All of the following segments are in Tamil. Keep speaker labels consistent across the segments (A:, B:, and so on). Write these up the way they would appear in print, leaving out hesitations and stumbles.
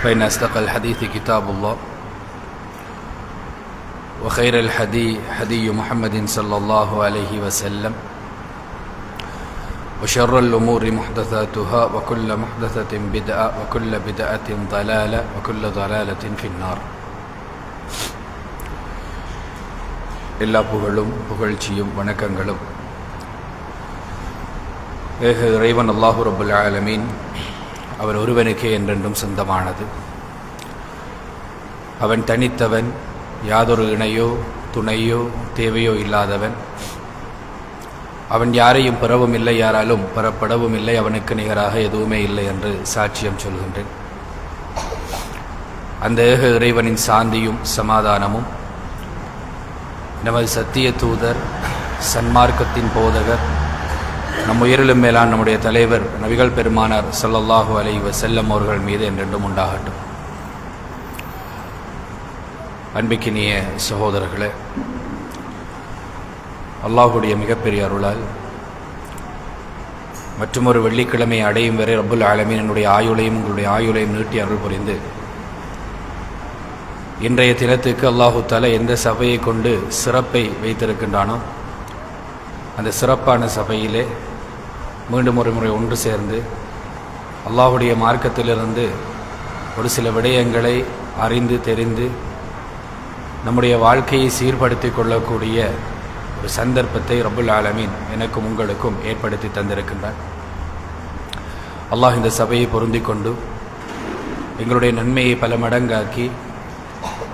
A: فإن أصدق الحديث كتاب الله وخير الهدي هدي محمد صلى الله عليه وسلم وشر الأمور محدثاتها وكل محدثة بدعة وكل بدعة ضلالة وكل ضلالة في النار. எல்லா புகழும் புகழ்ச்சியும் வணக்கங்களும் ஏக இறைவன் அல்லாஹு ரப்புல் ஆலமீன் அவன் ஒருவனுக்கே என்றென்றும் சொந்தமானது. அவன் தனித்தவன், யாதொரு இணையோ துணையோ தேவையோ இல்லாதவன். அவன் யாரையும் பெறவும் இல்லை, யாராலும் பெறப்படவும் இல்லை, அவனுக்கு நிகராக எதுவுமே இல்லை என்று சாட்சியம் சொல்கின்றேன். அந்த ஏக இறைவனின் சாந்தியும் சமாதானமும் நமது சத்திய தூதர், சன்மார்க்கத்தின் போதகர், நம் உயிரிலும் மேலான நம்முடைய தலைவர் நபிகள் பெருமானார் ஸல்லல்லாஹு அலைஹி வஸல்லம் அவர்கள் மீது என்றென்றும் உண்டாகட்டும். அன்பிக்கினிய சகோதரர்களே, அல்லாஹுடைய மிகப்பெரிய அருளால் மற்றொரு வெள்ளிக்கிழமை அடையும் வரை ரப்புல் ஆலமீன் என்னுடைய ஆயுளையும் உங்களுடைய ஆயுளையும் நீட்டி அருள் புரிந்து இன்றைய தினத்துக்கு அல்லாஹு தஆலா எந்த சபையை கொண்டு சிறப்பை வைத்திருக்கின்றானோ அந்த சிறப்பான சபையிலே மீண்டும் ஒரு முறை ஒன்று சேர்ந்து அல்லாஹுடைய மார்க்கத்திலிருந்து ஒரு சில விடயங்களை அறிந்து தெரிந்து நம்முடைய வாழ்க்கையை சீர்படுத்தி கொள்ளக்கூடிய ஒரு சந்தர்ப்பத்தை ரப்புல் ஆலமீன் எனக்கும் உங்களுக்கும் ஏற்படுத்தி தந்திருக்கின்றார். அல்லாஹ் இந்த சபையை பொருந்தி கொண்டு எங்களுடைய நன்மையை பல மடங்காக்கி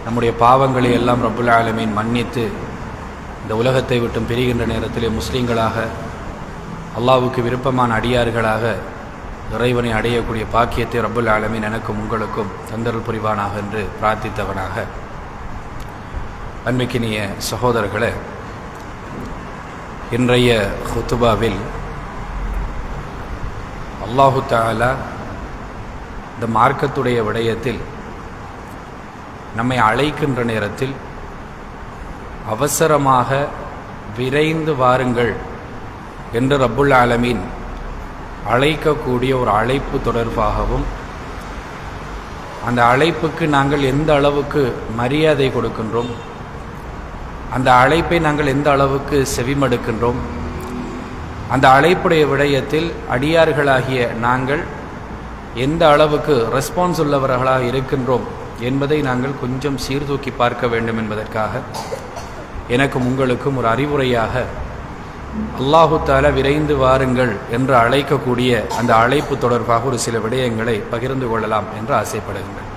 A: நம்முடைய பாவங்களை எல்லாம் ரப்புல் ஆலமீன் மன்னித்து இந்த உலகத்தை விட்டும் பிரிகின்ற நேரத்திலே முஸ்லீம்களாக அல்லாஹ்வுக்கு விருப்பமான அடியார்களாக இறைவனை அடையக்கூடிய பாக்கியத்தை ரப்புல் ஆலமீன் எனக்கும் உங்களுக்கும் தந்தருள் புரிவானாக என்று பிரார்த்தித்தவனாக, அன்பிக்கினிய சகோதரர்களே, இன்றைய ஹுத்துபாவில் அல்லாஹு தஆலா இந்த மார்க்கத்துடைய விடயத்தில் நம்மை அழைக்கின்ற நேரத்தில் அவசரமாக விரைந்து வாருங்கள் என்று ரப்புல் ஆலமீன் அழைக்கக்கூடிய ஒரு அழைப்பு தொடர்பாகவும் அந்த அழைப்புக்கு நாங்கள் எந்த அளவுக்கு மரியாதை கொடுக்கின்றோம், அந்த அழைப்பை நாங்கள் எந்த அளவுக்கு செவிமடுக்கின்றோம், அந்த அழைப்புடைய விடயத்தில் அடியார்களாகிய நாங்கள் எந்த அளவுக்கு ரெஸ்பான்ஸ் உள்ளவர்களாக இருக்கின்றோம் என்பதை நாங்கள் கொஞ்சம் சீர்தூக்கி பார்க்க வேண்டும் என்பதற்காக எனக்கும் உங்களுக்கும் ஒரு அறிவுரையாக அல்லாஹு தஆலா விரைந்து வாருங்கள் என்று அழைக்கக்கூடிய அந்த அழைப்பு தொடர்பாக ஒரு சில விடயங்களை பகிர்ந்து கொள்ளலாம் என்று ஆசைப்படுகின்றேன்.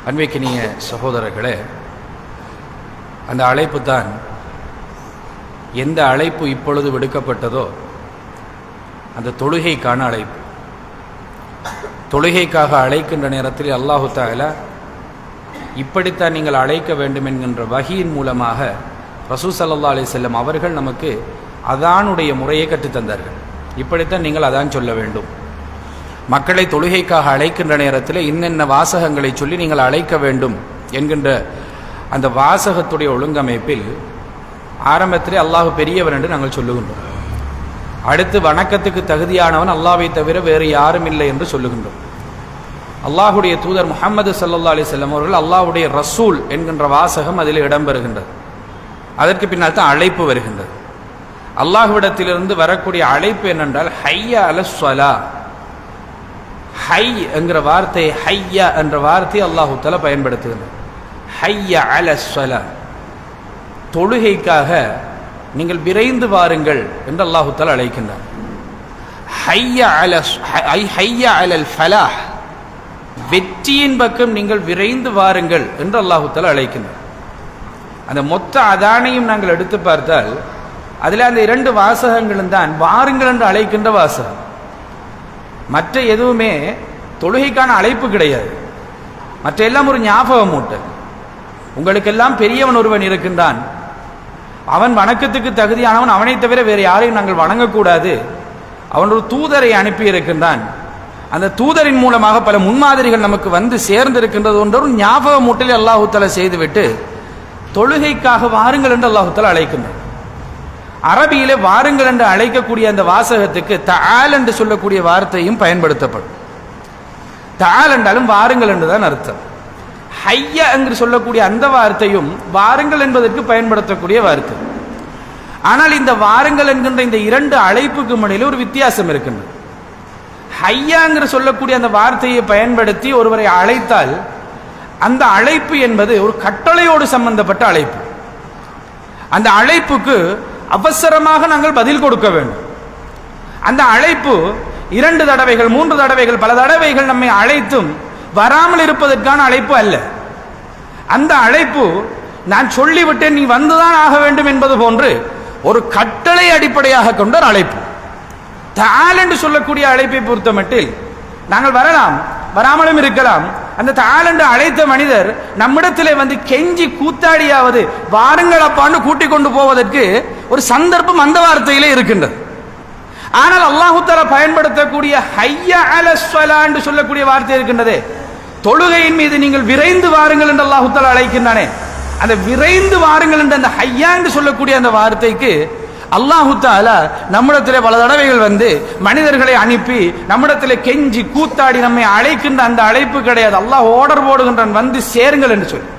A: அன்பிக்கினிய சகோதரர்களே, அந்த அழைப்பு தான் எந்த அழைப்பு இப்பொழுது விடுக்கப்பட்டதோ அந்த தொழுகைக்கான அழைப்பு. தொழுகைக்காக அழைக்கின்ற நேரத்தில் அல்லாஹு தஆலா இப்படித்தான் நீங்கள் அழைக்க வேண்டும் என்கின்ற வஹீயின் மூலமாக ரசூல் ஸல்லல்லாஹு அலைஹி வஸல்லம் அவர்கள் நமக்கு அதானுடைய முறையை கற்றுத்தந்தார்கள். இப்படித்தான் நீங்கள் அதான் சொல்ல வேண்டும். மக்களை தொழுகைக்காக அழைக்கின்ற நேரத்தில் இன்னென்ன வாசகங்களை சொல்லி நீங்கள் அழைக்க வேண்டும் என்கின்ற அந்த வாசகத்துடைய ஒழுங்கமைப்பில் ஆரம்பத்திலே அல்லாஹ் பெரியவன் என்று நாங்கள் சொல்லுகின்றோம். அடுத்து வணக்கத்துக்கு தகுதியானவன் அல்லாஹ்வை தவிர வேறு யாரும் இல்லை என்று சொல்லுகின்றோம். அல்லாஹுடைய தூதர் முஹம்மது ஸல்லல்லாஹு அலைஹி வஸல்லம் அவர்கள் அல்லாஹ்வுடைய ரசூல் என்கின்ற வாசகம் அதில் இடம்பெறுகின்றது. அதற்கு பின்னால் தான் அழைப்பு வருகின்றது. அல்லாஹ்விடத்திலிருந்து வரக்கூடிய அழைப்பு என்னென்றால் ஹய்யா அலஸ் ஸலா. ஹை என்கிற வார்த்தை, ஹய்யா என்ற வார்த்தை அல்லாஹு தஆலா பயன்படுத்துகிறார். ஹய்யா அலஸ் ஸலா, தொழுகைக்காக நீங்கள் விரைந்து வாருங்கள் என்று அல்லாஹு தஆலா அழைக்கின்றார். ஹய்யா அலல் ஃபலாஹ், வெற்றியின் பக்கம் நீங்கள் விரைந்து வாருங்கள் என்று அல்லாஹு தஆலா அழைக்கின்றார். அந்த மொத்த அதானையும் நாங்கள் எடுத்து பார்த்தால் அதில் அந்த இரண்டு வாசகங்களும் தான் வாருங்கள் என்று அழைக்கின்ற வாசகம். மற்ற எதுவுமே தொழுகைக்கான அழைப்பு கிடையாது. மற்ற எல்லாம் ஒரு ஞாபகம் மூட்டை. உங்களுக்கெல்லாம் பெரியவன் ஒருவன் இருக்கின்றான், அவன் வணக்கத்துக்கு தகுதியானவன், அவனை தவிர வேறு யாரையும் நாங்கள் வணங்கக்கூடாது, அவன் ஒரு தூதரை அனுப்பி இருக்கின்றான், அந்த தூதரின் மூலமாக பல முன்மாதிரிகள் நமக்கு வந்து சேர்ந்திருக்கின்றது என்ற ஒரு ஞாபக மூட்டில் அல்லாஹு தஆலா செய்துவிட்டு தொழுகைக்காக வாருங்கள் என்று அல்லாஹு தஆலா அழைக்கின்றான். அரபியிலே வாருங்கள் என்று அழைக்கக்கூடிய அந்த வாசகத்துக்கு தஆல் என்று சொல்லக்கூடிய வார்த்தையும் பயன்படுத்தப்படும். தால் என்றாலும் வாருங்கள் என்றுதான் அர்த்தம். ஹையா என்று சொல்லக்கூடிய அந்த வார்த்தையும் வாருங்கள் என்பதற்கு பயன்படுத்தக்கூடிய வார்த்தை. ஆனால் இந்த வாருங்கள் என்கின்ற இந்த இரண்டு அழைப்புக்கு இடையில ஒரு வித்தியாசம் இருக்கின்றது. ஹையாங்கிற சொல்லக்கூடிய அந்த வார்த்தையை பயன்படுத்தி ஒருவரை அழைத்தால் அந்த அழைப்பு என்பது ஒரு கட்டளையோடு சம்பந்தப்பட்ட அழைப்பு. அந்த அழைப்புக்கு அவசரமாக நாங்கள் பதில் கொடுக்க வேண்டும். அந்த அழைப்பு 2 தடவைகள் 3 தடவைகள் பல தடவைகள் நம்மை அழைத்தும் வராமல் இருப்பதற்கான அழைப்பு அல்ல. அந்த அழைப்பு நான் சொல்லிவிட்டேன் நீ வந்துதான் ஆக வேண்டும் என்பது போன்று ஒரு கட்டளை அடிப்படையாக கொண்ட ஒரு அழைப்பு. தால் என்று சொல்லக்கூடிய அழைப்பை பொறுத்தமட்டில் நாங்கள் வரலாம், வராமலும் இருக்கலாம். அந்த தால் என்று அழைத்த மனிதர் நம்மிடத்திலே வந்து கெஞ்சி கூத்தாடியாவது வாருங்கள் அப்பான்னு கூட்டிக் கொண்டு போவதற்கு ஒரு சந்தர்ப்பம் அந்த வார்த்தையிலே இருக்கின்றது. ஆனால் அல்லாஹு தஆலா பயன்படுத்தக்கூடிய ஹய்யா அலஸ் ஸலா என்று சொல்லக்கூடிய வார்த்தை இருக்கின்றதே, தொழுகையின் மீது நீங்கள் விரைந்து வாருங்கள் என்று அல்லாஹு தஆலா அழைக்கின்றானே, அந்த விரைந்து வாருங்கள் என்ற அந்த ஹய்யா என்று சொல்லக்கூடிய அந்த வார்த்தைக்கு அல்லாஹு தஆலா நம்மிடத்திலே பல தடவைகள் வந்து மனிதர்களை அனுப்பி நம்மிடத்திலே கெஞ்சி கூத்தாடி நம்மை அழைக்கின்ற அந்த அழைப்பு கிடையாது. அல்லாஹ் ஆர்டர் போடுகின்றான், வந்து சேருங்கள் என்று சொல்லி.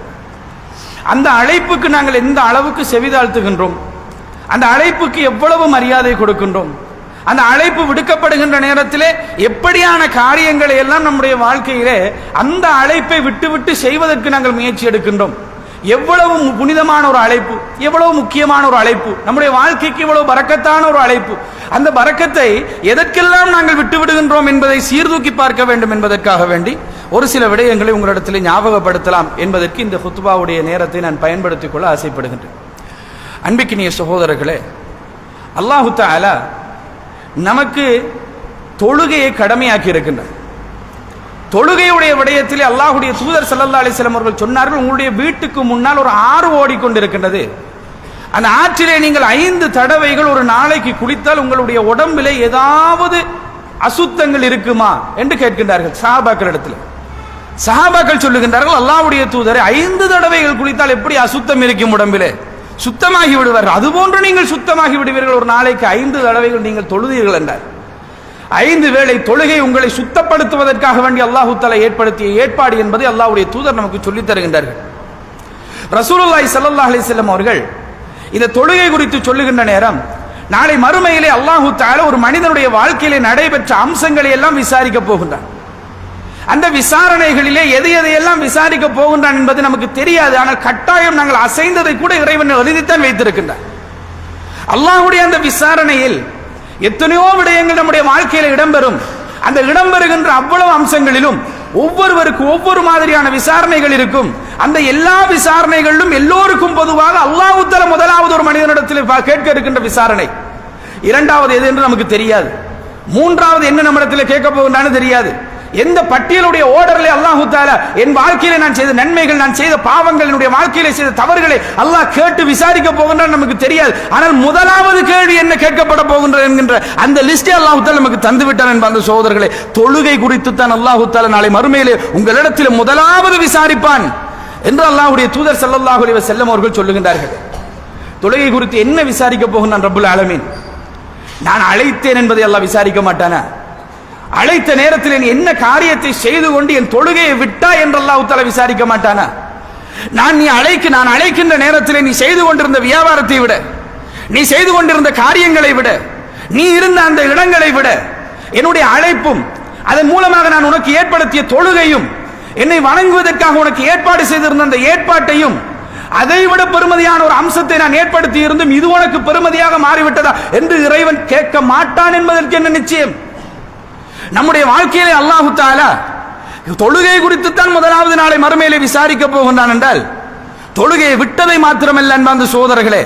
A: அந்த அழைப்புக்கு நாங்கள் எந்த அளவுக்கு செவிதாழ்த்துகின்றோம், அந்த அழைப்புக்கு எவ்வளவு மரியாதை கொடுக்கின்றோம், அந்த அழைப்பு விடுக்கப்படுகின்ற நேரத்திலே எப்படியான காரியங்களை எல்லாம் நம்முடைய வாழ்க்கையிலே அந்த அழைப்பை விட்டு செய்வதற்கு நாங்கள் முயற்சி எடுக்கின்றோம். எவ்வளவு புனிதமான ஒரு அழைப்பு, எவ்வளவு முக்கியமான ஒரு அழைப்பு, நம்முடைய வாழ்க்கைக்கு எவ்வளவு பரக்கத்தான ஒரு அழைப்பு. அந்த பரக்கத்தை எதற்கெல்லாம் நாங்கள் விடுகின்றோம் என்பதை சீர்தூக்கி பார்க்க வேண்டும் என்பதற்காக வேண்டி ஒரு சில விடயங்களை உங்களிடத்தில் ஞாபகப்படுத்தலாம் என்பதற்கு இந்த ஹுத்பாவுடைய நேரத்தை நான் பயன்படுத்திக் கொள்ள ஆசைப்படுகின்றேன். அன்பிக்கினிய சகோதரர்களே, அல்லாஹு தஆலா நமக்கு தொழுகையை கடமையாக்கி இருக்கின்றார். தொழுகையுடைய விடயத்திலே அல்லாஹ்வுடைய தூதர் ஸல்லல்லாஹு அலைஹி வஸல்லம் அவர்கள் சொன்னார்கள், உங்களுடைய வீட்டுக்கு முன்னால் ஒரு ஆறு ஓடிக்கொண்டிருக்கின்றது, அந்த ஆற்றிலே நீங்கள் 5 தடவைகள் ஒரு நாளைக்கு குளித்தால் உங்களுடைய உடம்பிலே ஏதாவது அசுத்தங்கள் இருக்குமா என்று கேட்கின்றார்கள் சஹாபாக்கள் இடத்துல. சஹாபாக்கள் சொல்லுகின்றார்கள், அல்லாஹ்வுடைய தூதரை 5 தடவைகள் குளித்தால் எப்படி அசுத்தம் இருக்கும் உடம்பிலே, சுத்தமாகி விடுவார்கள். அதுபோன்று நீங்கள் சுத்தமாகி விடுவீர்கள் ஒரு நாளைக்கு 5 தடவைகள் நீங்கள் தொழுதீர்கள் என்றார். 5 வேளை தொழுகை உங்களை சுத்தப்படுத்துவதற்காக வேண்டி அல்லாஹு தஆலா ஏற்படுத்திய ஏற்பாடு என்பதை அல்லாஹ்வுடைய தூதர் நமக்கு சொல்லித் தருகின்றார்கள். ரசூலுல்லாஹி ஸல்லல்லாஹு அலைஹி வஸல்லம் அவர்கள் இந்த தொழுகை குறித்து சொல்லுகின்ற நேரம், நாளை மறுமையிலே அல்லாஹு தஆலா ஒரு மனிதனுடைய வாழ்க்கையிலே நடைபெற்ற அம்சங்களை எல்லாம் விசாரிக்க போகின்றான். அந்த விசாரணைகளிலே எதையெல்லாம் விசாரிக்க போகின்றான் என்பது நமக்கு தெரியாது. ஆனால் கட்டாயம் நாங்கள் அசைந்ததை கூட இறைவன் எழுதித்தான் வைத்திருக்கின்றார். அல்லாஹ்வுடைய அந்த விசாரணையில் எத்தனையோ விடயங்கள் நம்முடைய வாழ்க்கையில் இடம்பெறும். அந்த இடம்பெறுகின்ற அவ்வளவு அம்சங்களிலும் ஒவ்வொருவருக்கு ஒவ்வொரு மாதிரியான விசாரணைகள் இருக்கும். அந்த எல்லா விசாரணைகளிலும் எல்லோருக்கும் பொதுவாக அல்லாஹ் தஆலா முதலாவது ஒரு மனிதனிடத்தில் கேட்க இருக்கின்ற விசாரணை, இரண்டாவது எது என்று நமக்கு தெரியாது, மூன்றாவது என்ன நம்மிடத்தில் கேட்க போகின்றான்னு தெரியாது. எந்த பட்டியலுடைய ஓர்டரிலே அல்லாஹ் தஆலா என் வாழ்க்கையிலே நான் செய்த நன்மைகள், நான் செய்த பாவங்கள், என்னுடைய வாழ்க்கையிலே செய்த தவறுகளை அல்லாஹ் கேட்டு விசாரிக்க போகின்றான் நமக்கு தெரியாது. ஆனால் முதலாவது கேள்வி என்ன கேட்கப்பட போகின்றது என்கின்ற அந்த லிஸ்டை அல்லாஹ் தஆலா நமக்கு தந்து விட்டான் என்பது அந்த சகோதரர்களே, தொழுகை குறித்து தான் அல்லாஹ் தஆலா நாளை மறுமையிலே உங்களிடத்தில் முதலாவது விசாரிப்பான் என்று அல்லாஹ்வுடைய தூதர் ஸல்லல்லாஹு அலைஹி வஸல்லம் அவர்கள் சொல்லுகின்றார்கள். தொழுகை குறித்து என்ன விசாரிக்க போகின்றான் ரப்புல் ஆலமீன்? நான் அழைத்தேன் என்பதை அல்லாஹ் விசாரிக்க மாட்டானா? அழைத்த நேரத்தில் நீ என்ன காரியத்தை செய்து கொண்டு என் தொழுகையை விட்டா என்று அல்லாஹ் தஆலா விசாரிக்க மாட்டானா? நான் அழைக்கின்ற நேரத்தில் நீ செய்து கொண்டிருந்த வியாபாரத்தை விட, நீ செய்து கொண்டிருந்த காரியங்களை விட, நீ இருந்த அந்த இடங்களை விட, என்னுடைய அழைப்பும் அதன் மூலமாக நான் உனக்கு ஏற்படுத்திய தொழுகையும், என்னை வணங்குவதற்காக உனக்கு ஏற்பாடு செய்திருந்த அந்த ஏற்பாட்டையும் அதைவிட பெருமதியான ஒரு அம்சத்தை நான் ஏற்படுத்தி இருந்தும் இது உனக்கு பெருமதியாக மாறிவிட்டதா என்று இறைவன் கேட்க மாட்டான் என்பதற்கு என்ன நிச்சயம்? நம்முடைய வாழ்க்கையிலே அல்லாஹ் தஆலா தொழுகை குறித்து தான் முதலாவது நாளை மறுமையிலே விசாரிக்க போகின்றான் என்றால், தொழுகையை விட்டதை மாத்திரமல்ல அன்பார்ந்த சகோதரர்களே,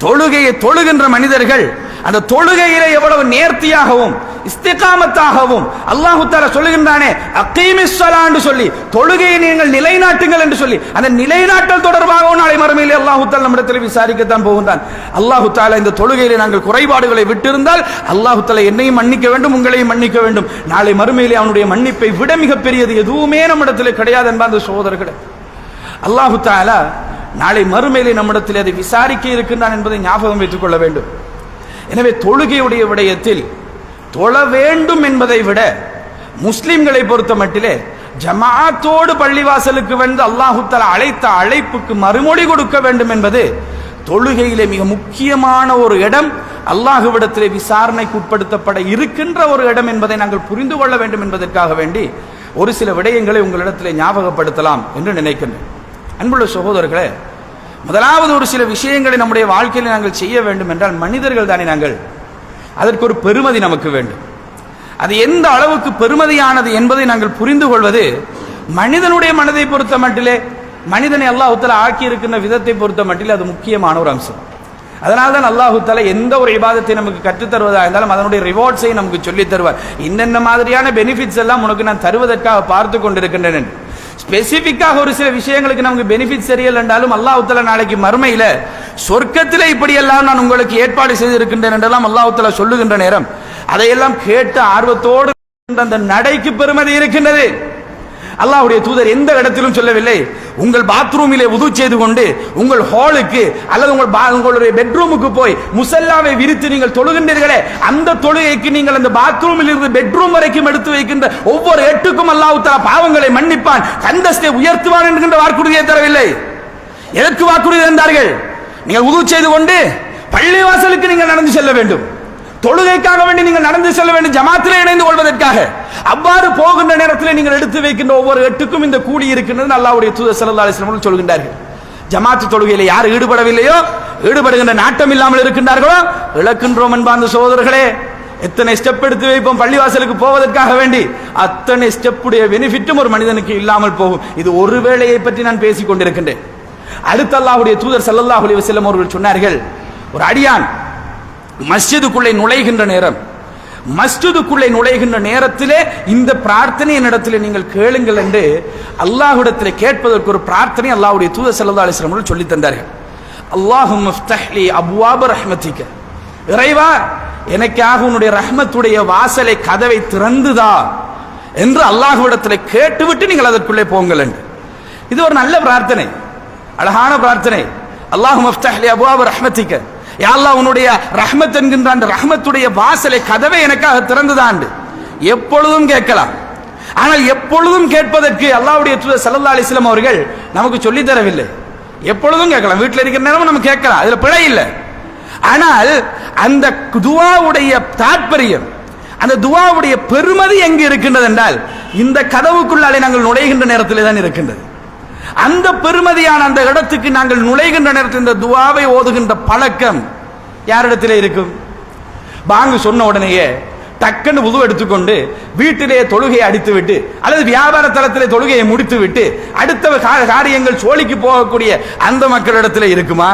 A: தொழுகையை தொழுகின்ற மனிதர்கள் அந்த தொழுகையிலே எவ்வளவு நேர்த்தியாகவும் இஸ்திகாமத்தாகவும் அல்லாஹ் தஆலா சொல்லுகின்றானே, அகீமிஸ் ஸலா என்று சொல்லி தொழுகையை நீங்கள் நிலைநாட்டுங்கள் என்று சொல்லி அந்த நிலைநாட்டல் தொடர்பாக நாளை மறுமையிலே அல்லாஹ் தஆலா நம்மிடத்தில் விசாரிக்கத்தான் போகின்றான். அல்லாஹ் தஆலா இந்த தொழுகையிலே நாங்கள் குறைபாடுகளை விட்டிருந்தால் அல்லாஹ் தஆலா என்னையும் மன்னிக்க வேண்டும், உங்களையும் மன்னிக்க வேண்டும். நாளை மறுமையிலே அவனுடைய மன்னிப்பை விட மிக பெரியது எதுவுமே நம்மிடத்தில் கிடையாது என்பார்ந்த சகோதரர்களே. அல்லாஹ் தஆலா நாளை மறுமையிலே நம்மிடத்தில் அதை விசாரிக்க இருக்கின்றான் என்பதை ஞாபகம் வைத்துக் கொள்ள வேண்டும். எனவே தொழுகையுடைய விடயத்தில் தொழ வேண்டும் என்பதை விட முஸ்லிம்களை பொறுத்த மட்டிலே ஜமாத்தோடு பள்ளிவாசலுக்கு வந்து அல்லாஹு தஆலா அழைத்த அழைப்புக்கு மறுமொழி கொடுக்க வேண்டும் என்பது தொழுகையிலே மிக முக்கியமான ஒரு இடம், அல்லாஹ்விடத்திலே விசாரணைக்கு உட்படுத்தப்பட இருக்கின்ற ஒரு இடம் என்பதை நாங்கள் புரிந்து கொள்ள வேண்டும் என்பதற்காக வேண்டி ஒரு சில விடயங்களை உங்களிடத்திலே ஞாபகப்படுத்தலாம் என்று நினைக்கின்றேன். அன்புள்ள சகோதரர்களே, முதலாவது ஒரு சில விஷயங்களை நம்முடைய வாழ்க்கையில் நாங்கள் செய்ய வேண்டும் என்றால், மனிதர்கள் தானே நாங்கள், அதற்கு ஒரு பெருமதி நமக்கு வேண்டும். அது எந்த அளவுக்கு பெருமதியானது என்பதை நாங்கள் புரிந்து கொள்வது மனிதனுடைய மனதை பொறுத்த மட்டிலே, மனிதனை அல்லாஹ் தஆலா ஆக்கி இருக்கின்ற விதத்தை பொறுத்த மட்டிலே அது முக்கியமான ஒரு அம்சம். அதனால்தான் அல்லாஹ் தஆலா எந்த ஒரு இபாதத்தை நமக்கு கற்றுத் தருவதாக இருந்தாலும் அதனுடைய ரிவார்ட்ஸை நமக்கு சொல்லித் தருவார். இன்னென்ன மாதிரியான பெனிஃபிட்ஸ் எல்லாம் உனக்கு நான் தருவதற்காக பார்த்து கொண்டிருக்கின்றேன் என்று. ஸ்பெசிபிக்காக ஒரு சில விஷயங்களுக்கு நமக்கு பெனிஃபிட் சரியில்லை என்றாலும் அல்லாஹ் தஆலா நாளைக்கு மறுமையில சொர்க்கத்திலே இப்படியெல்லாம் நான் உங்களுக்கு ஏற்பாடு செய்திருக்கின்றேன் என்றெல்லாம் அல்லாஹ் தஆலா சொல்லுகின்ற நேரம் அதையெல்லாம் கேட்டு ஆர்வத்தோடு அந்த நடைக்கு பெருமதி இருக்கின்றது. அல்லாஹ்வுடைய தூதர் எந்த இடத்திலும் சொல்லவில்லை, உங்கள் பாத்ரூமிலே வுது செய்து கொண்டு உங்கள் ஹாலுக்கு அல்லது உங்களுடைய பெட்ரூமுக்கு போய் முசல்லாவை விரித்து நீங்கள் தொழுகின்றீர்களே, அந்த தொழுகைக்கு நீங்கள் அந்த பாத்ரூமில் இருந்து பெட்ரூம் வரைக்கும் எடுத்து வைக்கின்ற ஒவ்வொரு எட்டுக்கும் அல்லாஹ் தஆலா பாவங்களை மன்னிப்பான், அந்தஸ்தை உயர்த்துவான் என்கின்ற வாக்குறுதியை தரவில்லை. எதற்கு வாக்குறுதி தந்தார்கள்? நீங்கள் வுது செய்து கொண்டு பள்ளிவாசலுக்கு நீங்கள் நடந்து செல்ல வேண்டும், தொழுகைக்காக வேண்டி நீங்கள் நடந்து செல்ல வேண்டும், ஜமாத்திலே இணைந்து கொள்வதற்காக. அவ்வாறு போகின்ற நேரத்தில் நீங்கள் எடுத்து வைக்கின்ற ஒவ்வொரு எட்டுக்கும் இந்த கூலி இருக்கின்றது அல்லாஹ்வுடைய தூதர் ஸல்லல்லாஹு அலைஹி வஸல்லம் சொல்கின்றார்கள். ஜமாத்து தொழுகையிலே யார் ஈடுபடவில்லையோ, ஈடுபடுகின்ற நாட்டம் இல்லாமல் இருக்கின்றார்களோ இழக்கின்றோம் என்பார்ந்த சகோதரர்களே. எத்தனை ஸ்டெப் எடுத்து வைப்போம் பள்ளிவாசலுக்கு போவதற்காக வேண்டி, அத்தனை ஸ்டெப்புடைய பெனிஃபிட்டும் ஒரு மனிதனுக்கு இல்லாமல் போகும். இது ஒரு வேளையை பற்றி நான் பேசிக் கொண்டிருக்கின்றேன். அடுத்து அல்லாஹ்வுடைய தூதர் ஸல்லல்லாஹு அலைஹி வஸல்லம் அவர்கள் சொன்னார்கள், ஒரு அடியான் மஸ்ஜிதுக்குள்ளே நுழைகின்ற நேரம், மஸ்ஜிதுக்குள்ளே நுழைகின்ற நேரத்திலே இந்த பிரார்த்தனை என்னிடத்திலே நீங்கள் கேளுங்கள் என்று அல்லாஹ்விடத்திலே கேட்பதற்கு ஒரு பிரார்த்தனை அல்லாஹ்வுடைய தூதர் ஸல்லல்லாஹு அலைஹி வஸல்லம் சொல்லி தந்தார்கள். அல்லாஹும்ம ஃப்தஹ் லி அப்வாப ரஹ்மத்திக, இறைவா எனக்காக உன்னுடைய ரஹ்மத்துடைய வாசலை கதவை திறந்துதா என்று அல்லாஹ்விடத்திலே கேட்டுவிட்டு நீங்கள் அதற்குள்ளே போங்கள் என்று. இது ஒரு நல்ல பிரார்த்தனை, அழகான பிரார்த்தனை. அல்லாஹும்ம ஃப்தஹ் லி அப்வாப ரஹ்மத்திக, யா அல்லாஹ் உன்னுடைய ரஹ்மத் என்கின்ற அந்த ரஹ்மத்துடைய வாசலை கதவை எனக்காக திறந்துதான் எப்பொழுதும் கேட்கலாம். ஆனால் எப்பொழுதும் கேட்பதற்கு அல்லாஹ்வுடைய தூதர் ஸல்லல்லாஹு அலைஹி வஸல்லம் அவர்கள் நமக்கு சொல்லி தரவில்லை. எப்பொழுதும் கேட்கலாம், வீட்டில் இருக்கிற நேரம் நம்ம கேட்கலாம், அதுல பிழை இல்லை. ஆனால் அந்த துஆவுடைய தாற்பயம், அந்த துஆவுடைய பெருமதி எங்கு இருக்கின்றது என்றால் இந்த கதவுக்குள்ளாலே நாங்கள் நுழைகின்ற நேரத்திலே தான் இருக்கின்றது. அந்த பெருமதியான அந்த இடத்துக்கு நாங்கள் நுழைகின்ற நேரத்தில் இந்த துஆவை ஓதுகின்ற பழக்கம் யாரிடத்திலே இருக்கும்? பாங்கு சொன்ன உடனேயே டக்குன்னு வுது எடுத்துக்கொண்டு வீட்டிலே தொழுகையை அடித்து விட்டு அல்லது வியாபார தளத்திலே தொழுகையை முடித்து விட்டு அடுத்த காரியங்கள் சோழிக்கு போகக்கூடிய அந்த மக்களிடத்திலே இருக்குமா?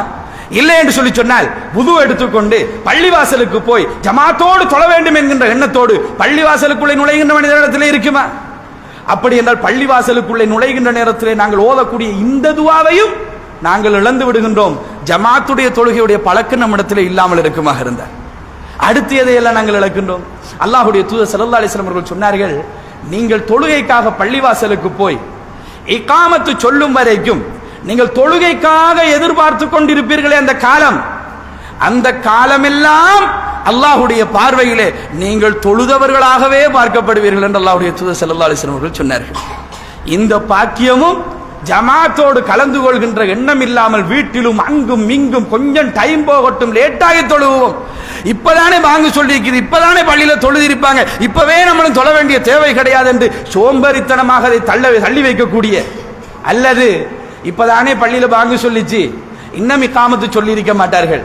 A: இல்லை என்று சொல்லி சொன்னால் வுது எடுத்துக்கொண்டு பள்ளிவாசலுக்கு போய் ஜமாத்தோடு தொழ வேண்டும் என்கின்ற எண்ணத்தோடு பள்ளிவாசலுக்குள்ளே நுழைகின்ற மனிதனிடத்திலே இருக்குமா? அப்படி என்றால் பள்ளிவாசலுக்குள்ளே நுழைகின்ற நேரத்திலே நாங்கள் ஓதக்கூடிய இந்த துஆவையும் நாங்கள் இழந்து விடுகின்றோம். ஜமாத்துடைய தொழுகையுடைய பழக்கம் நம்மிடத்திலே இல்லாமல் இருக்குமாக இருந்தார். அடுத்து எதையெல்லாம் நாங்கள் இழக்கின்றோம்? அல்லாஹ்வுடைய தூதர் ஸல்லல்லாஹு அலைஹி வஸல்லம் அவர்கள் சொன்னார்கள், நீங்கள் தொழுகைக்காக பள்ளிவாசலுக்கு போய் இகாமத்து சொல்லும் வரைக்கும் நீங்கள் தொழுகைக்காக எதிர்பார்த்து கொண்டிருப்பீர்களே அந்த காலம், அந்த காலமெல்லாம் அல்லாஹ்வுடைய பார்வையிலே நீங்கள் தொழுதவர்களாகவே பார்க்கப்படுவீர்கள் என்று அல்லாஹ்வுடைய தூதர் ஸல்லல்லாஹு அலைஹி வஸல்லம் அவர்கள் சொன்னார்கள். இந்த பாக்கியமும் ஜமாத்தோடு கலந்து கொள்கின்ற எண்ணம் இல்லாமல் வீட்டிலும் அங்கும் இங்கும் கொஞ்சம் டைம் போகட்டும், லேட்டாகி தொழுவோம், இப்பதானே வாங்க சொல்லியிருக்கிறது, இப்பதானே பள்ளியில தொழுதிருப்பாங்க, இப்பவே நம்மளும் தொழ வேண்டிய தேவை கிடையாது என்று சோம்பேறித்தனமாக அதை தள்ளி வைக்கக்கூடிய, அல்லது இப்பதானே பள்ளியில வாங்க சொல்லிச்சு இன்னும் இக்காமத்து சொல்லி இருக்க மாட்டார்கள்,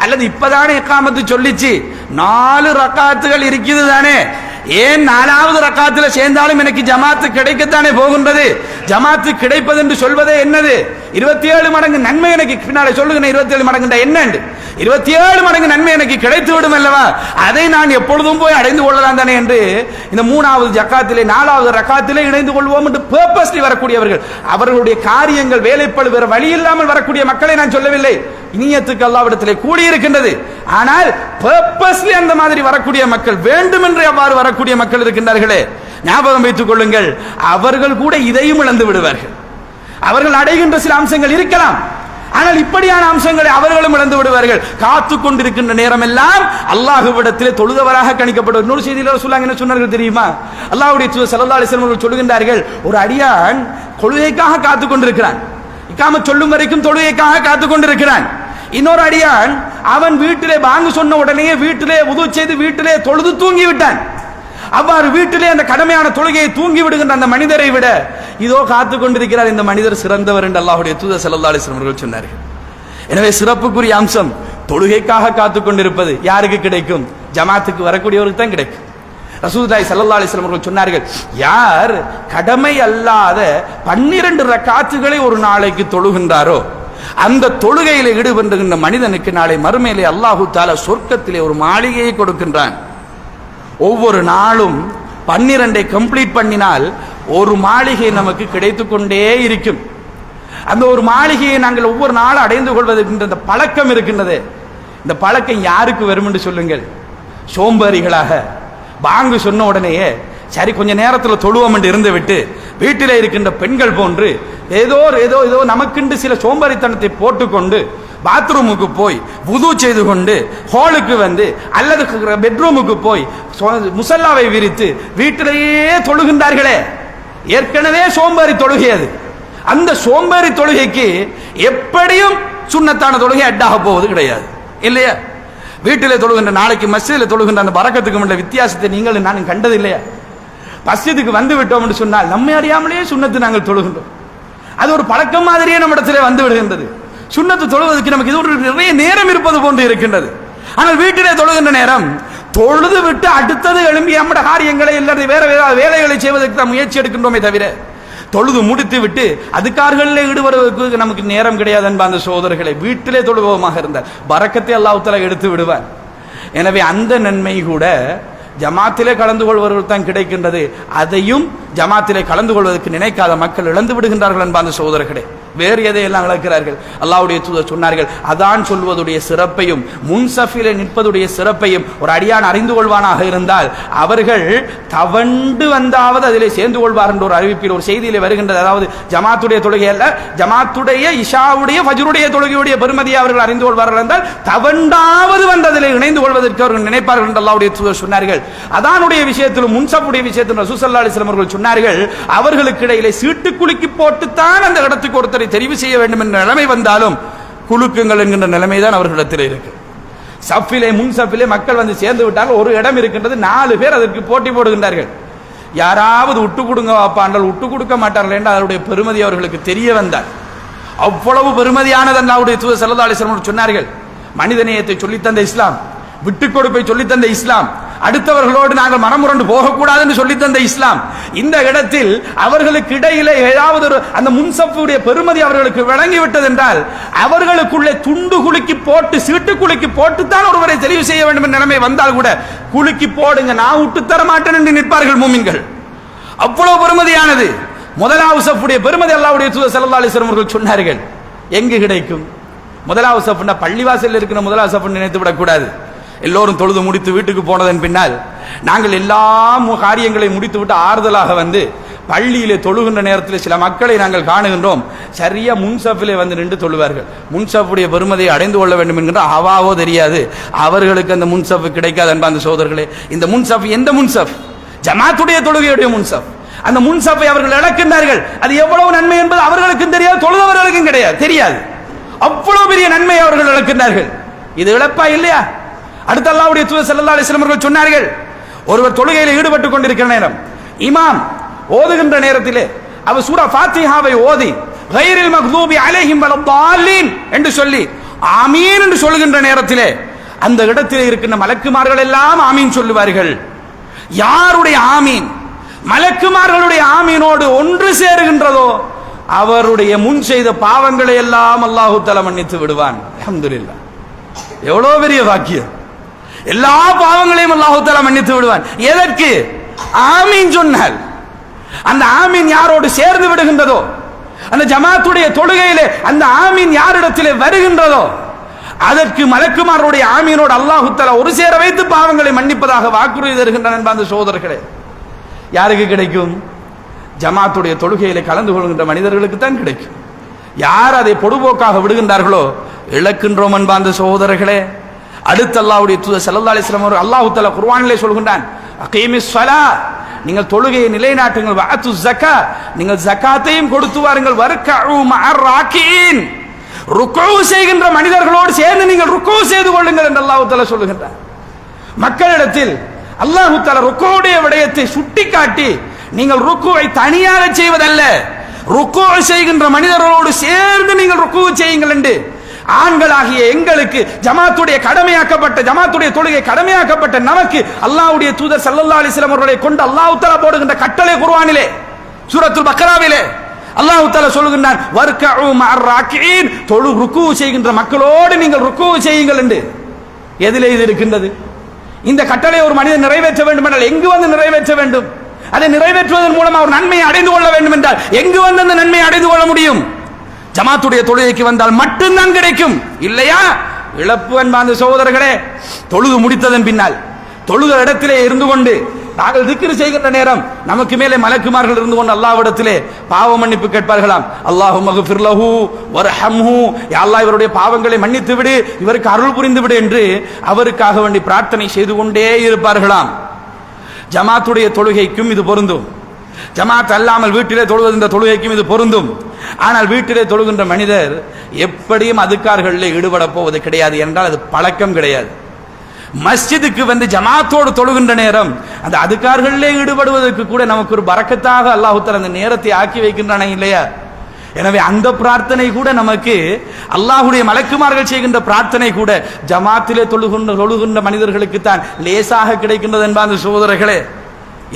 A: அல்லது இப்பதானே இக்காமத்து சொல்லிச்சு 4 ரக்காத்துகள் இருக்குது தானே, ஏன் 4வது ரக்காத்துல சேர்ந்தாலும் எனக்கு ஜமாத்து கிடைக்கத்தானே போகின்றது, ஜமாத்து கிடைப்பது என்று சொல்வதே என்னது? 27 மடங்கு நன்மை எனக்கு பின்னாலே சொல்லுங்க, 27 மடங்கு என்ன? 27 மடங்கு நன்மை எனக்கு கிடைத்து விடும் அல்லவா, அதை நான் எப்பொழுதும் போய் அடைந்து கொள்ளலாம் தானே என்று இந்த 3வது ஜக்காத்திலே 4வது ரக்காத்திலே இணைந்து கொள்வோம் என்று பர்பஸ்லி வரக்கூடியவர்கள், அவர்களுடைய காரியங்கள் வேலைப்படு வேற வழி இல்லாமல் வரக்கூடிய மக்களை நான் சொல்லவில்லை, இனியத்துக்கு அல்லாஹ்விடத்திலே கூடியிருக்கின்றது. ஆனால் பர்பஸ்லி அந்த மாதிரி வரக்கூடிய மக்கள், வேண்டுமென்று அவ்வாறு வரக்கூடிய மக்கள் இருக்கின்றார்களே, ஞாபகம் வைத்துக் கொள்ளுங்கள், அவர்கள் கூட இதையும் இழந்து விடுவார்கள். அவர்கள் அடைகின்ற சில அம்சங்கள் இருக்கலாம், ஆனால் இப்படியான அம்சங்களை அவர்களும் இழந்து விடுவார்கள். காத்து கொண்டிருக்கின்ற நேரம் எல்லாம் அல்லாஹ்விடத்திலே தொழுதவராக கணிக்கப்படும். இன்னொரு செய்தியில ரசூலுல்லாஹ் என்ன சொன்னார்கள் தெரியுமா? அல்லாஹ்வுடைய தூதர் ஸல்லல்லாஹு அலைஹி வஸல்லம் சொல்லுகின்றார்கள், ஒரு அடியான் தொழுகைக்காக காத்து கொண்டிருக்கிறான், இக்காமத் சொல்லும் வரைக்கும் தொழுகைக்காக காத்து கொண்டிருக்கிறான். இன்னொரு அடியான் அவன் வீட்டிலே பாங்கு சொன்ன உடனே வீட்டிலே வுது செய்து வீட்டிலே தொழுது தூங்கி விட்டான். அவ்வாறு வீட்டிலே அந்த கடமையான தொழுகையை தூங்கி விடுகின்ற அந்த மனிதரை விட இதோ காத்து கொண்டிருக்கிறார் இந்த மனிதர் சிறந்தவர் என்று அல்லாஹ்வுடைய தூதர் ஸல்லல்லாஹு அலைஹி வஸல்லம் அவர்கள் சொன்னார்கள். எனவே சிறப்புக்குரிய அம்சம் தொழுகைக்காக காத்து கொண்டிருப்பது யாருக்கு கிடைக்கும்? ஜமாத்துக்கு வரக்கூடியவருக்கு தான் கிடைக்கும். ரசூலுல்லாஹி ஸல்லல்லாஹு அலைஹி வஸல்லம் அவர்கள் சொன்னார்கள், யார் கடமை அல்லாத 12 ரக்காத்துகளை ஒரு நாளைக்கு தொழுகின்றாரோ அந்த தொழுகையில ஈடுபடுகின்ற மனிதனுக்கு நாளை மறுமையிலே அல்லாஹு தஆலா சொர்க்கத்திலே ஒரு மாளிகையை கொடுக்கின்றான். ஒவ்வொரு நாளும் 12 கம்ப்ளீட் பண்ணினால் ஒரு மாளிகை நமக்கு கிடைத்துக் கொண்டே இருக்கும். அந்த ஒரு மாளிகையை நாங்கள் ஒவ்வொரு நாளும் அடைந்து கொள்வதற்கின்ற இந்த பழக்கம் இருக்கின்றது. இந்த பழக்கம் யாருக்கு வரும் என்று சொல்லுங்கள்? சோம்பேறிகளாக பாங்கு சொன்ன உடனேயே சரி கொஞ்ச நேரத்தில் தொழுவோம் என்று இருந்து விட்டு வீட்டிலே இருக்கின்ற பெண்கள் போன்று ஏதோ ஏதோ ஏதோ நமக்கென்று சில சோம்பேறித்தனத்தை போட்டுக்கொண்டு பாத்ரூமுக்கு போய் வுது செய்து கொண்டு ஹாலுக்கு வந்து அல்லது பெட்ரூமுக்கு போய் முசல்லாவை விரித்து வீட்டிலேயே தொழுகின்றார்களே, ஏற்கனவே சோம்பேறி தொழுகை அது. அந்த சோம்பேறி தொழுகைக்கு எப்படியும் சுன்னத்தான தொழுகை அட்டாக போவது கிடையாது, இல்லையா? வீட்டிலே தொழுகின்ற நாளைக்கு மஸ்ஜிதில் தொழுகின்ற அந்த பரக்கத்துக்கு உள்ள வித்தியாசத்தை நீங்கள் நானும் கண்டது இல்லையா? மஸ்ஜிதுக்கு வந்து விட்டோம் என்று சொன்னால் நம்மை அறியாமலேயே சுன்னத்து நாங்கள் தொழுகின்றோம். அது ஒரு பழக்கம் மாதிரியே நம்ம இடத்திலே வந்து விடுகின்றது. சுன்னத்து தொழுவதற்கு நமக்கு இது ஒரு நிறைய நேரம் இருப்பது போன்று இருக்கின்றது. ஆனால் வீட்டிலே தொழுகின்ற நேரம் தொழுது விட்டு அடுத்தது எழும்பி நம்முடைய காரியங்களை எல்லாரும் வேற வேற வேலைகளை செய்வதற்கு நாம் முயற்சி எடுக்கின்றோமே தவிர தொழுது முடித்து விட்டு அதுக்கார்களில் ஈடுபடுவதற்கு நமக்கு நேரம் கிடையாது. அன்பார்ந்த சகோதரர்களை, வீட்டிலே தொழுவோமாக இருந்தால் பரக்கத்தை அல்லாஹ் தஆலா எடுத்து விடுவார். எனவே அந்த நன்மை கூட ஜமாத்திலே கலந்து கொள்வர்கள் தான் கிடைக்கின்றது. அதையும் ஜமாத்திலே கலந்து கொள்வதற்கு நினைக்காத மக்கள் இழந்து விடுகின்றார்கள். அன்பார்ந்த சகோதரர்களே, வேறு எதையெல்லாம் இழக்கிறார்கள்? அல்லாஹ்வுடைய தூதர் சொன்னார்கள், அதான் சொல்வதுடைய சிறப்பையும் முன்சஃபிலே நிற்பதுடைய சிறப்பையும் ஒரு அடியான் அறிந்து கொள்வானாக இருந்தால் அவர்கள் தவண்டு வந்தாவது அதிலே சேர்ந்து கொள்வார் என்ற ஒரு அறிவிப்பில் ஒரு செய்தியிலே வருகின்றது. அதாவது ஜமாத்துடைய தொழுகை அல்ல, ஜமாத்துடைய இஷாவுடைய ஃபஜ்ருடைய தொழுகையுடைய பெருமதியை அவர்கள் அறிந்து கொள்வார்கள் என்றால் தவண்டாவது வந்து அதிலே இணைந்து கொள்வதற்கு அவர்கள் நினைப்பார்கள் என்று அல்லாஹ்வுடைய தூதர் சொன்னார்கள். அதானுடைய விஷயத்திலும் முன்சஃபுடைய விஷயத்திலும் ரசூல் ஸல்லல்லாஹு அலைஹி வஸல்லம் அவர்கள் சொன்னார்கள், அவர்களுக்கு இடையிலே சீட்டு குலுக்கி போட்டுத்தான் அந்த இடத்துக்கு ஒருத்தரை தெரிவு செய்ய வேண்டும் என்ற நிலைமை வந்தாலும் குலுக்குங்கள் என்கின்ற நிலைமை தான் அவர்களிடத்தில் இருக்கு. சஃபிலே முன் சஃபிலே மக்கள் வந்து சேர்ந்து விட்டால் ஒரு இடம் இருக்கின்றது, 4 பேர் அதற்கு போட்டி போடுகின்றார்கள். யாராவது விட்டு கொடுங்க வாப்பாண்டால் விட்டு கொடுக்க மாட்டார்கள் என்று அதனுடைய பெருமதி அவர்களுக்கு தெரிய வந்தார். அவ்வளவு பெருமதியானது அல்லாஹ்வுடைய தூதர் ஸல்லல்லாஹு அலைஹி வஸல்லம் சொன்னார்கள். மனிதநேயத்தை சொல்லித்தந்த இஸ்லாம், விட்டுக் கொடுப்பை சொல்லித்தந்த இஸ்லாம், அடுத்தவர்களோடு நாங்கள் மனமுரண்டு போகக்கூடாது என்று சொல்லித்தந்த இஸ்லாம், இந்த இடத்தில் அவர்களுக்கு இடையிலே ஏதாவது ஒரு அந்த முன்சஃபுடைய பெருமதி அவர்களுக்கு விளங்கிவிட்டது என்றால் அவர்களுக்குள்ளே துண்டு குலுக்கி போட்டு சீட்டு குலுக்கி போட்டுத்தான் ஒருவரை தெரிவு செய்ய வேண்டும் என்ற நிலைமை வந்தால் கூட குலுக்கி போடுங்க நான் விட்டு தர மாட்டேன் என்று நிற்பார்கள் மூமின்கள். அவ்வளவு பெருமதியானது. முதலாவது சஃபுடைய பெருமதி அல்லாஹ்வுடைய தூதர் ஸல்லல்லாஹு அலைஹி வஸல்லம் அவர்கள் சொன்னார்கள். எங்கு கிடைக்கும்? முதலாவது சஃப்னா பள்ளிவாசலில் இருக்கிற முதலாவது சஃப்னு நினைத்து விடக்கூடாது. எல்லோரும் தொழுது முடித்து வீட்டுக்கு போனதன் பின்னால் நாங்கள் எல்லா காரியங்களை முடித்து விட்டு ஆறுதலாக வந்து பள்ளியிலே தொழுகின்ற நேரத்தில் சில மக்களை நாங்கள் காணுகின்றோம், சரியா முன்சஃபிலே வந்து நின்று தொழுவார்கள். முன்சஃபுடைய பெருமதியை அடைந்து கொள்ள வேண்டும் என்கின்ற அவாவோ தெரியாது, அவர்களுக்கு அந்த முன்சஃப் கிடைக்காது. அன்பார்ந்த சகோதரர்களே, இந்த முன்சஃப் எந்த முன்சஃப்? ஜமாத்துடைய தொழுகையுடைய முன்சஃப். அந்த முன்சஃபை அவர்கள் இழக்கின்றார்கள். அது எவ்வளவு நன்மை என்பது அவர்களுக்கும் தெரியாது, தொழுதவர்களுக்கும் தெரியாது. அவ்வளவு பெரிய நன்மை அவர்கள் இழக்கின்றார்கள். இது இழப்பா இல்லையா? அடுத்த அல்லாஹ்வுடைய தூதர் ஸல்லல்லாஹு அலைஹி வஸல்லம் அவர்கள் சொன்னார்கள், ஒருவர் தொழுகையில் ஈடுபட்டுக் கொண்டிருக்கிற நேரம் இமாம் ஓதுகின்ற நேரத்திலே அவர் சூரா ஃபாத்திஹாவை ஓதி கைரில் மக்தூபி அலைஹிம் வலத்தாலீன் என்று சொல்லி ஆமீன் என்று சொல்கின்ற நேரத்திலே அந்த இடத்திலே இருக்கின்ற மலக்குமார்கள் எல்லாம் ஆமீன் சொல்லுவார்கள். யாருடைய ஆமீன் மலக்குமார்களுடைய ஆமீனோடு ஒன்று சேருகின்றதோ அவருடைய முன் செய்த பாவங்களை எல்லாம் அல்லாஹ் தஆலா மன்னித்து விடுவான். அல்ஹம்துலில்லாஹ், எவ்வளவு பெரிய வாக்கியம்! எல்லா பாவங்களையும் அல்லாஹ் தஆலா மன்னித்து விடுவான். எதற்கு? ஆமீன் சொன்னால். அந்த ஆமீன் யாரோடு சேர்ந்து விடுகின்றதோ, அந்த ஜமாத்துடைய தொழுகையிலே அந்த ஆமீன் யாரிடத்திலே வருகின்றதோ அதற்கு மலக்குமாருடைய ஆமீனோடு அல்லாஹ் தஆலா ஒரு சேர வைத்து பாவங்களை மன்னிப்பதாக வாக்குறுதி தருகின்றான். என்பாந்த சகோதரர்களே, யாருக்கு கிடைக்கும்? ஜமாத்துடைய தொழுகையிலே கலந்து கொள்கின்ற மனிதர்களுக்கு தான் கிடைக்கும். யார் அதை பொடுபோக்காக விடுகின்றார்களோ இழக்கின்றோம் அன்பார்ந்த சகோதரர்களே. அடுத்து அல்லாஹ்வுடைய தூதர் ஸல்லல்லாஹு அலைஹி வஸல்லம் அவர்கள் அல்லாஹ் தஆலா குர்ஆனிலே சொல்கின்றான், அகீமிஸ் ஸலா, நீங்கள் தொழுகையை நிலைநாட்டுங்கள், வஅத்து ஸக்கா, நீங்கள் ஜகாத்தையும் கொடுத்து வாருங்கள், வர்கஉ மஅர் ராகியின், ருக்கு செய்கின்ற மனிதர்களோடு சேர்ந்து நீங்கள் ருக்கு செய்து கொள்ளுங்கள் என்று அல்லாஹ் தஆலா சொல்கின்றார். மக்களிடத்தில் அல்லாஹ் தஆலா ருக்குவுடைய விடயத்தை சுட்டிக்காட்டி, நீங்கள் ருக்குவை தனியாக செய்வதல்ல, ருக்கு செய்கின்ற மனிதர்களோடு சேர்ந்து நீங்கள் ருக்கு செய்யுங்கள் என்று ஆண்களாகிய எங்களுக்கு ஜமாத்துடைய கடமையாக்கப்பட்ட, ஜமாத்துடைய தொழுகை கடமையாக்கப்பட்ட நமக்கு அல்லாஹ்வுடைய தூதர் ஸல்லல்லாஹு அலைஹி வஸல்லம் அவர்களை கொண்டு அல்லாஹ் தஆலா போடுகின்ற கட்டளை குர்ஆனிலே சூரத்துல் பக்ராவிலே அல்லாஹ் தஆலா சொல்கின்றான், வர்கஉ மஅர் ராகியின், ருக்கு செய்கின்ற மக்களோடு நீங்கள் ருக்கு செய்யுங்கள் என்று. எதிலே இது இருக்கின்றது? இந்த கட்டளை ஒரு மனிதன் நிறைவேற்ற வேண்டும் என்றால் எங்கு வந்து நிறைவேற்ற வேண்டும்? அதை நிறைவேற்றுவதன் மூலம் அவர் நன்மையை அடைந்து கொள்ள வேண்டும் என்றால் எங்கு வந்து அந்த நன்மையை அடைந்து கொள்ள முடியும்? ஜமாத்துடைய தொழுகைக்கு வந்தால் மட்டும்தான் கிடைக்கும். இல்லையா இழப்பு அன்பார்ந்த சகோதரர்களே. தொழுது முடித்ததன் பின்னால் தொழுத இடத்திலே இருந்து கொண்டு நாங்கள் திக்ர் செய்கின்ற நேரம் நமக்கு மேலே மலக்குமார்கள் இருந்து கொண்டு அல்லாஹ்விடத்திலே பாவ மன்னிப்பு கேட்பார்களாம். அல்லாஹும்ம ஃபிர் லஹு வர்ஹம்ஹு, யா அல்லாஹ் இவருடைய பாவங்களை மன்னித்து விடு, இவருக்கு அருள் புரிந்து விடு என்று அவருக்காக வேண்டி பிரார்த்தனை செய்து கொண்டே இருப்பார்களாம். ஜமாத்துடைய தொழுகைக்கும் இது பொருந்தும், ஜமாத் அல்லாமல் வீட்டிலே தொழுகின்ற தொழுகைக்கும் இது பொருந்தும். ஆனால் வீட்டிலே தொழுகின்ற மனிதர் எப்படியும் அதுக்கார்களில் ஈடுபட போவது கிடையாது, என்றால் அது பழக்கம் கிடையாது. மஸ்ஜிதுக்கு வந்து ஜமாத்தோடு தொழுகின்ற நேரம் அந்த அதுக்கார்களிலே ஈடுபடுவதற்கு கூட நமக்கு ஒரு பரக்கத்தாக அல்லாஹ் தஆலா அந்த நேரத்தை ஆக்கி வைக்கின்றானே இல்லையா? எனவே அந்த பிரார்த்தனை கூட நமக்கு, அல்லாஹ்வுடைய மலக்குமார்கள் செய்கின்ற பிரார்த்தனை கூட ஜமாத்திலே தொழுகின்ற மனிதர்களுக்கு தான் லேசாக கிடைக்கின்றது என்பார்ந்த சகோதரர்களே.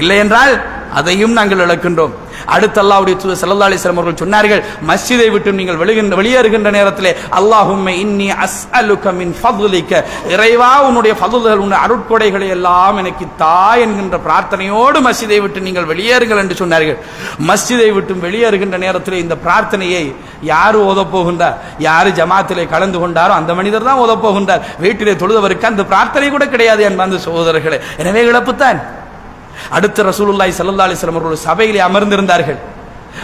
A: இல்லை என்றால் அதையும் நாங்கள் இழக்கின்றோம். அடுத்து அல்லாஹ்வுடைய தூதர் ஸல்லல்லாஹு அலைஹி வஸல்லம் அவர்கள் சொன்னார்கள், மஸ்ஜிதை விட்டு நீங்கள் வெளியேறுகின்ற நேரத்திலே அல்லாஹும்ம இன்னி அஸ்அலுக மின் ஃபضலிக, இறைவா உன்னுடைய ஃபضல்கள், உன்னுடைய அருட்கொடைகளை எல்லாம் எனக்கு தா என்கின்ற பிரார்த்தனையோடு மஸ்ஜிதை விட்டு நீங்கள் வெளியேறுங்கள் என்று சொன்னார்கள். மஸ்ஜிதை விட்டு வெளியேறுகின்ற நேரத்திலே இந்த பிரார்த்தனையை யார் ஓதப்போகின்றார்? யார் ஜமாத்திலே கலந்து கொண்டாரோ அந்த மனிதர் தான் ஓதப்போகின்றார். வீட்டிலே தொழுதவருக்கு அந்த பிரார்த்தனை கூட கிடையாது என்பார்ந்த சகோதரர்களே. எனவே இழப்புத்தான். அடுத்து ரசூலுல்லாஹி ஸல்லல்லாஹு அலைஹி வஸல்லம் அவர்கள் சபையிலே அமர்ந்திருந்தார்கள்.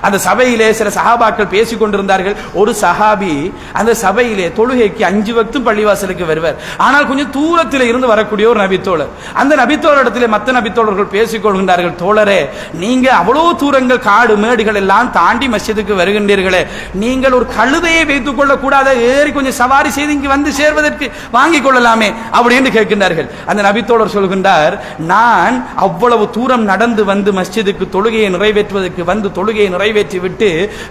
A: அந்த சபையிலே சில சஹாபாக்கள் பேசிக் கொண்டிருந்தார்கள். ஒரு சஹாபி அந்த சபையிலே தொழுகைக்கு 5 வக்தும் பள்ளிவாசலுக்கு வருவார். ஆனால் கொஞ்சம் தூரத்தில் இருந்து வரக்கூடிய ஒரு நபித்தோழர். அந்த நபித்தோழரிடத்திலே மற்ற நபித்தோழர்கள் பேசிக் கொள்கின்றார்கள், தோழரே நீங்க அவ்வளவு தூரங்கள் காடு மேடுகள் எல்லாம் தாண்டி மஸ்ஜிதுக்கு வருகின்றீர்களே, நீங்கள் ஒரு கழுதையை வைத்துக் கொள்ள கூடாத, ஏறி கொஞ்சம் சவாரி செய்து இங்கு வந்து சேர்வதற்கு வாங்கிக் கொள்ளலாமே அப்படின்னு கேட்கின்றார்கள். அந்த நபித்தோழர் சொல்கின்றார், நான் அவ்வளவு தூரம் நடந்து வந்து மஸ்ஜிதுக்கு தொழுகையை நிறைவேற்றுவதற்கு வந்து தொழுகையை நிறைவேற்றி விட்டு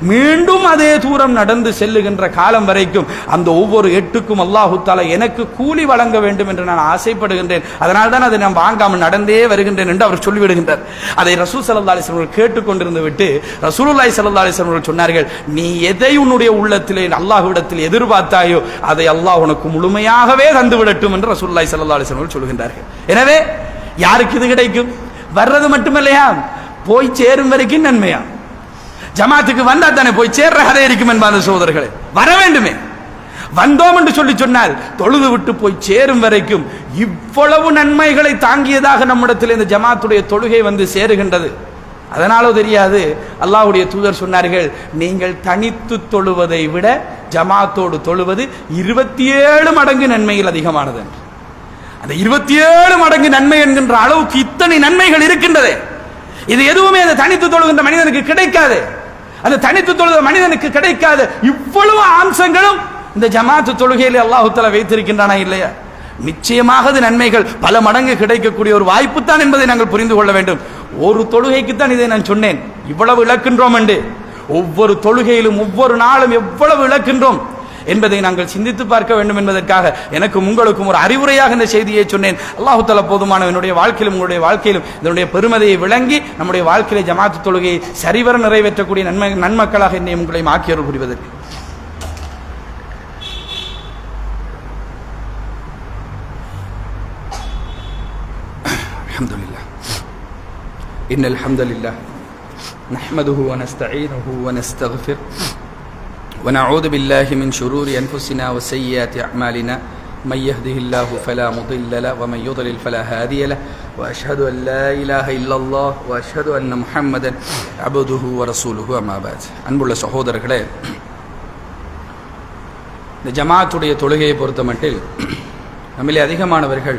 A: மீண்டும் அதே தூரம் நடந்து செல்லுகின்ற காலம் வரைக்கும் அந்த ஒவ்வொரு எட்டுக்கும் அல்லாஹ் தஆலா எனக்கு கூலி வழங்க வேண்டும் என்று நான் ஆசைப்படுகின்றேன், அதனால் தான் அதை நான் வாங்காமல் நடந்தே வருகின்றேன் என்று அவர் சொல்லிவிடுகின்றார். அதை ரசூல் ஸல்லல்லாஹு அலைஹி வஸல்லம் கேட்டுக்கொண்டிருந்து விட்டு ரசூலுல்லாஹி ஸல்லல்லாஹு அலைஹி வஸல்லம் சொன்னார்கள், நீ எதை உன்னுடைய உள்ளத்திலே அல்லாஹ்விடத்தில் எதிர்பார்த்தாயோ அதை அல்லாஹ் உனக்கு முழுமையாகவே தந்து விடட்டும் என்று ரசூலுல்லாஹி ஸல்லல்லாஹு அலைஹி வஸல்லம் சொல்கின்றார்கள். எனவே யாருக்கு இது கிடைக்கும்? வர்றது மட்டுமல்லையா, போய் சேரும் வரைக்கும் நன்மையா? ஜமாத்துக்கு வந்தா தானே போய் சேர்ற கதை இருக்கும் என்பான சகோதரர்களே. வர வேண்டுமே. வந்தோம் என்று சொல்லி சொன்னால் தொழுது விட்டு போய் சேரும் வரைக்கும் இவ்வளவு நன்மைகளை தாங்கியதாக நம்மிடத்தில் இந்த ஜமாத்துடைய தொழுகை வந்து சேருகின்றது. அதனாலோ தெரியாது, அல்லாஹ்வுடைய தூதர் சொன்னார்கள், நீங்கள் தனித்து தொழுவதை விட ஜமாத்தோடு தொழுவது 27 மடங்கு நன்மையில் அதிகமானது. அந்த 27 மடங்கு நன்மை என்கின்ற அளவுக்கு இத்தனை நன்மைகள் இருக்கின்றது. இது எதுவுமே அந்த தனித்து தொழுகின்ற மனிதனுக்கு கிடைக்காது. அந்த தனித்து தொழுகிற மனிதனுக்கு கிடைக்காத இவ்வளவு அம்சங்களும் இந்த ஜமாத்து தொழுகையிலே அல்லாஹ் தஆலா வைத்திருக்கின்றானா இல்லையா? நிச்சயமாக அது நன்மைகள் பல மடங்கு கிடைக்கக்கூடிய ஒரு வாய்ப்பு தான் என்பதை நாங்கள் புரிந்து கொள்ள வேண்டும். ஒரு தொழுகைக்கு தான் இதை நான் சொன்னேன், இவ்வளவு இழக்கின்றோம் என்று. ஒவ்வொரு தொழுகையிலும் ஒவ்வொரு நாளும் எவ்வளவு இழக்கின்றோம் என்பதை நாங்கள் சிந்தித்து பார்க்க வேண்டும் என்பதற்காக எனக்கும் உங்களுக்கும் ஒரு அறிவுரையாக இந்த செய்தியை சொன்னேன். அல்லாஹ் தஆலா போதுமான என்னுடைய வாழ்க்கையிலும் உங்களுடைய வாழ்க்கையிலும் இதனுடைய பெருமதியை விளங்கி நம்முடைய வாழ்க்கையிலே ஜமாத்து தொழுகையை சரிவர நிறைவேற்றக்கூடிய நன்மக்களாக என்னை உங்களையும் ஆக்கியருள் புரிவதற்கு. அல்ஹம்துலில்லாஹ். இன்னல் ஹம்தலில்லாஹ் நஹ்மதுஹு வ நஸ்தஈனுஹு வ நஸ்தக்ஃபிர் ونعوذ بالله من شرور أنفسنا وسيئات أعمالنا من يهده الله فلا مضل له ومن يضلل فلا هادي له وأشهد أن لا إله إلا الله وأشهد أن محمدا عبده ورسوله أما بعد. அன்புள்ள சகோதரர்களே, இந்த ஜமாத்துடைய தொழுகையை பொறுத்த மட்டில் நம்மிலே அதிகமானவர்கள்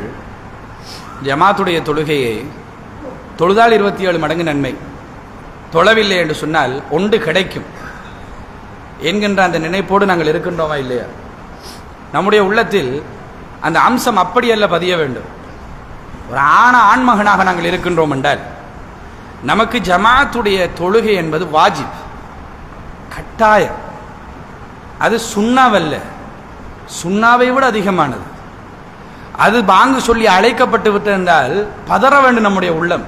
A: ஜமாத்துடைய தொழுகையை தொழுதால் 27 மடங்கு நன்மை, தொழவில்லை என்று சொன்னால் ஒன்று கிடைக்கும் என்கின்ற அந்த நினைப்போடு நாங்கள் இருக்கின்றோமா இல்லையா? நம்முடைய உள்ளத்தில் அந்த அம்சம் அப்படியல்ல பதிய வேண்டும். ஒரு ஆண்மகனாக நாங்கள் இருக்கின்றோம் என்றால் நமக்கு ஜமாத்துடைய தொழுகை என்பது வாஜிப், கட்டாயம். அது சுன்னாவல்ல, சுன்னாவை விட அதிகமானது. அது பாங்கு சொல்லி அழைக்கப்பட்டு விட்டிருந்தால் பதற வேண்டும் நம்முடைய உள்ளம்.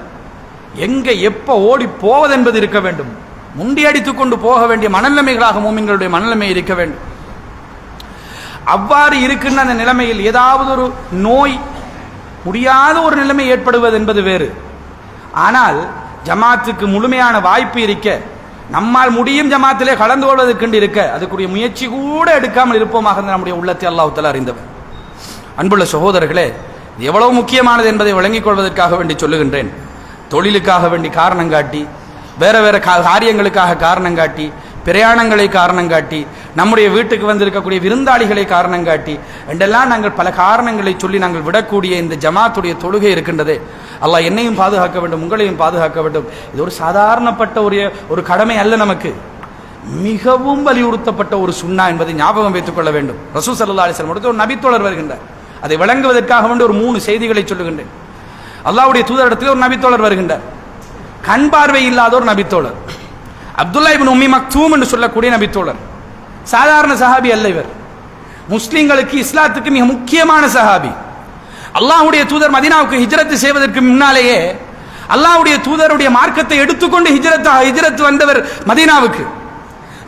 A: எங்க எப்ப ஓடி போவது என்பது இருக்க வேண்டும். முண்டியடித்துக் கொண்டு போக வேண்டிய மனநிலைமைகளாக மூமின்களுடைய மனநிலைமை இருக்க வேண்டும். அவ்வாறு இருக்கின்ற அந்த நிலைமையில் ஏதாவது ஒரு நோய், முடியாத ஒரு நிலைமை ஏற்படுவது என்பது வேறு. ஆனால் ஜமாத்துக்கு முழுமையான வாய்ப்பு இருக்க, நம்மால் முடியும் ஜமாத்திலே கலந்து கொள்வதற்கு இருக்க, அதுக்குரிய முயற்சி கூட எடுக்காமல் இருப்போமாக நம்முடைய உள்ளத்தை அல்லாஹ் தஆலா அறிந்தவர். அன்புள்ள சகோதரர்களே, இது எவ்வளவு முக்கியமானது என்பதை விளங்கிக் கொள்வதற்காக வேண்டி சொல்லுகின்றேன். தொழிலுக்காக வேண்டி காரணம் காட்டி, வேற வேற காரியங்களுக்காக காரணம் காட்டி, பிரயாணங்களை காரணம் காட்டி, நம்முடைய வீட்டுக்கு வந்திருக்கக்கூடிய விருந்தாளிகளை காரணம் காட்டி என்றெல்லாம் நாங்கள் பல காரணங்களை சொல்லி நாங்கள் விடக்கூடிய இந்த ஜமாத்துடைய தொழுகை இருக்கின்றதே, அல்லாஹ் என்னையும் பாதுகாக்க வேண்டும், உங்களையும் பாதுகாக்க வேண்டும். இது ஒரு சாதாரணப்பட்ட ஒரு கடமை அல்ல, நமக்கு மிகவும் வலியுறுத்தப்பட்ட ஒரு சுன்னா என்பதை ஞாபகம் வைத்துக் கொள்ள வேண்டும். ரசூல் ஸல்லல்லாஹு அலைஹி வஸல்லம் ஒரு நபித்தோழர் வருகின்றார். அதை விளங்குவதற்காக வேண்டி ஒரு 3 செய்திகளை சொல்லுகின்றேன். அல்லாஹ்வுடைய தூதரிடத்தில் ஒரு நபித்தோழர் வருகின்றார். கண் பார்வை இல்லாத ஒரு நபித்தோழர், அப்துல்லா இப்னு உம்மி மக்தூம் என்று சொல்லக்கூடிய நபித்தோழர். சாதாரண சஹாபி அல்ல இவர், முஸ்லிம்களுக்கு இஸ்லாத்துக்கு மிக முக்கியமான சஹாபி. அல்லாஹ்வுடைய தூதர் மதீனாவுக்கு ஹிஜ்ரத் செய்வதற்கு முன்னாலேயே அல்லாஹ்வுடைய தூதருடைய மார்க்கத்தை எடுத்துக்கொண்டு ஹிஜ்ரத் வந்தவர் மதீனாவுக்கு.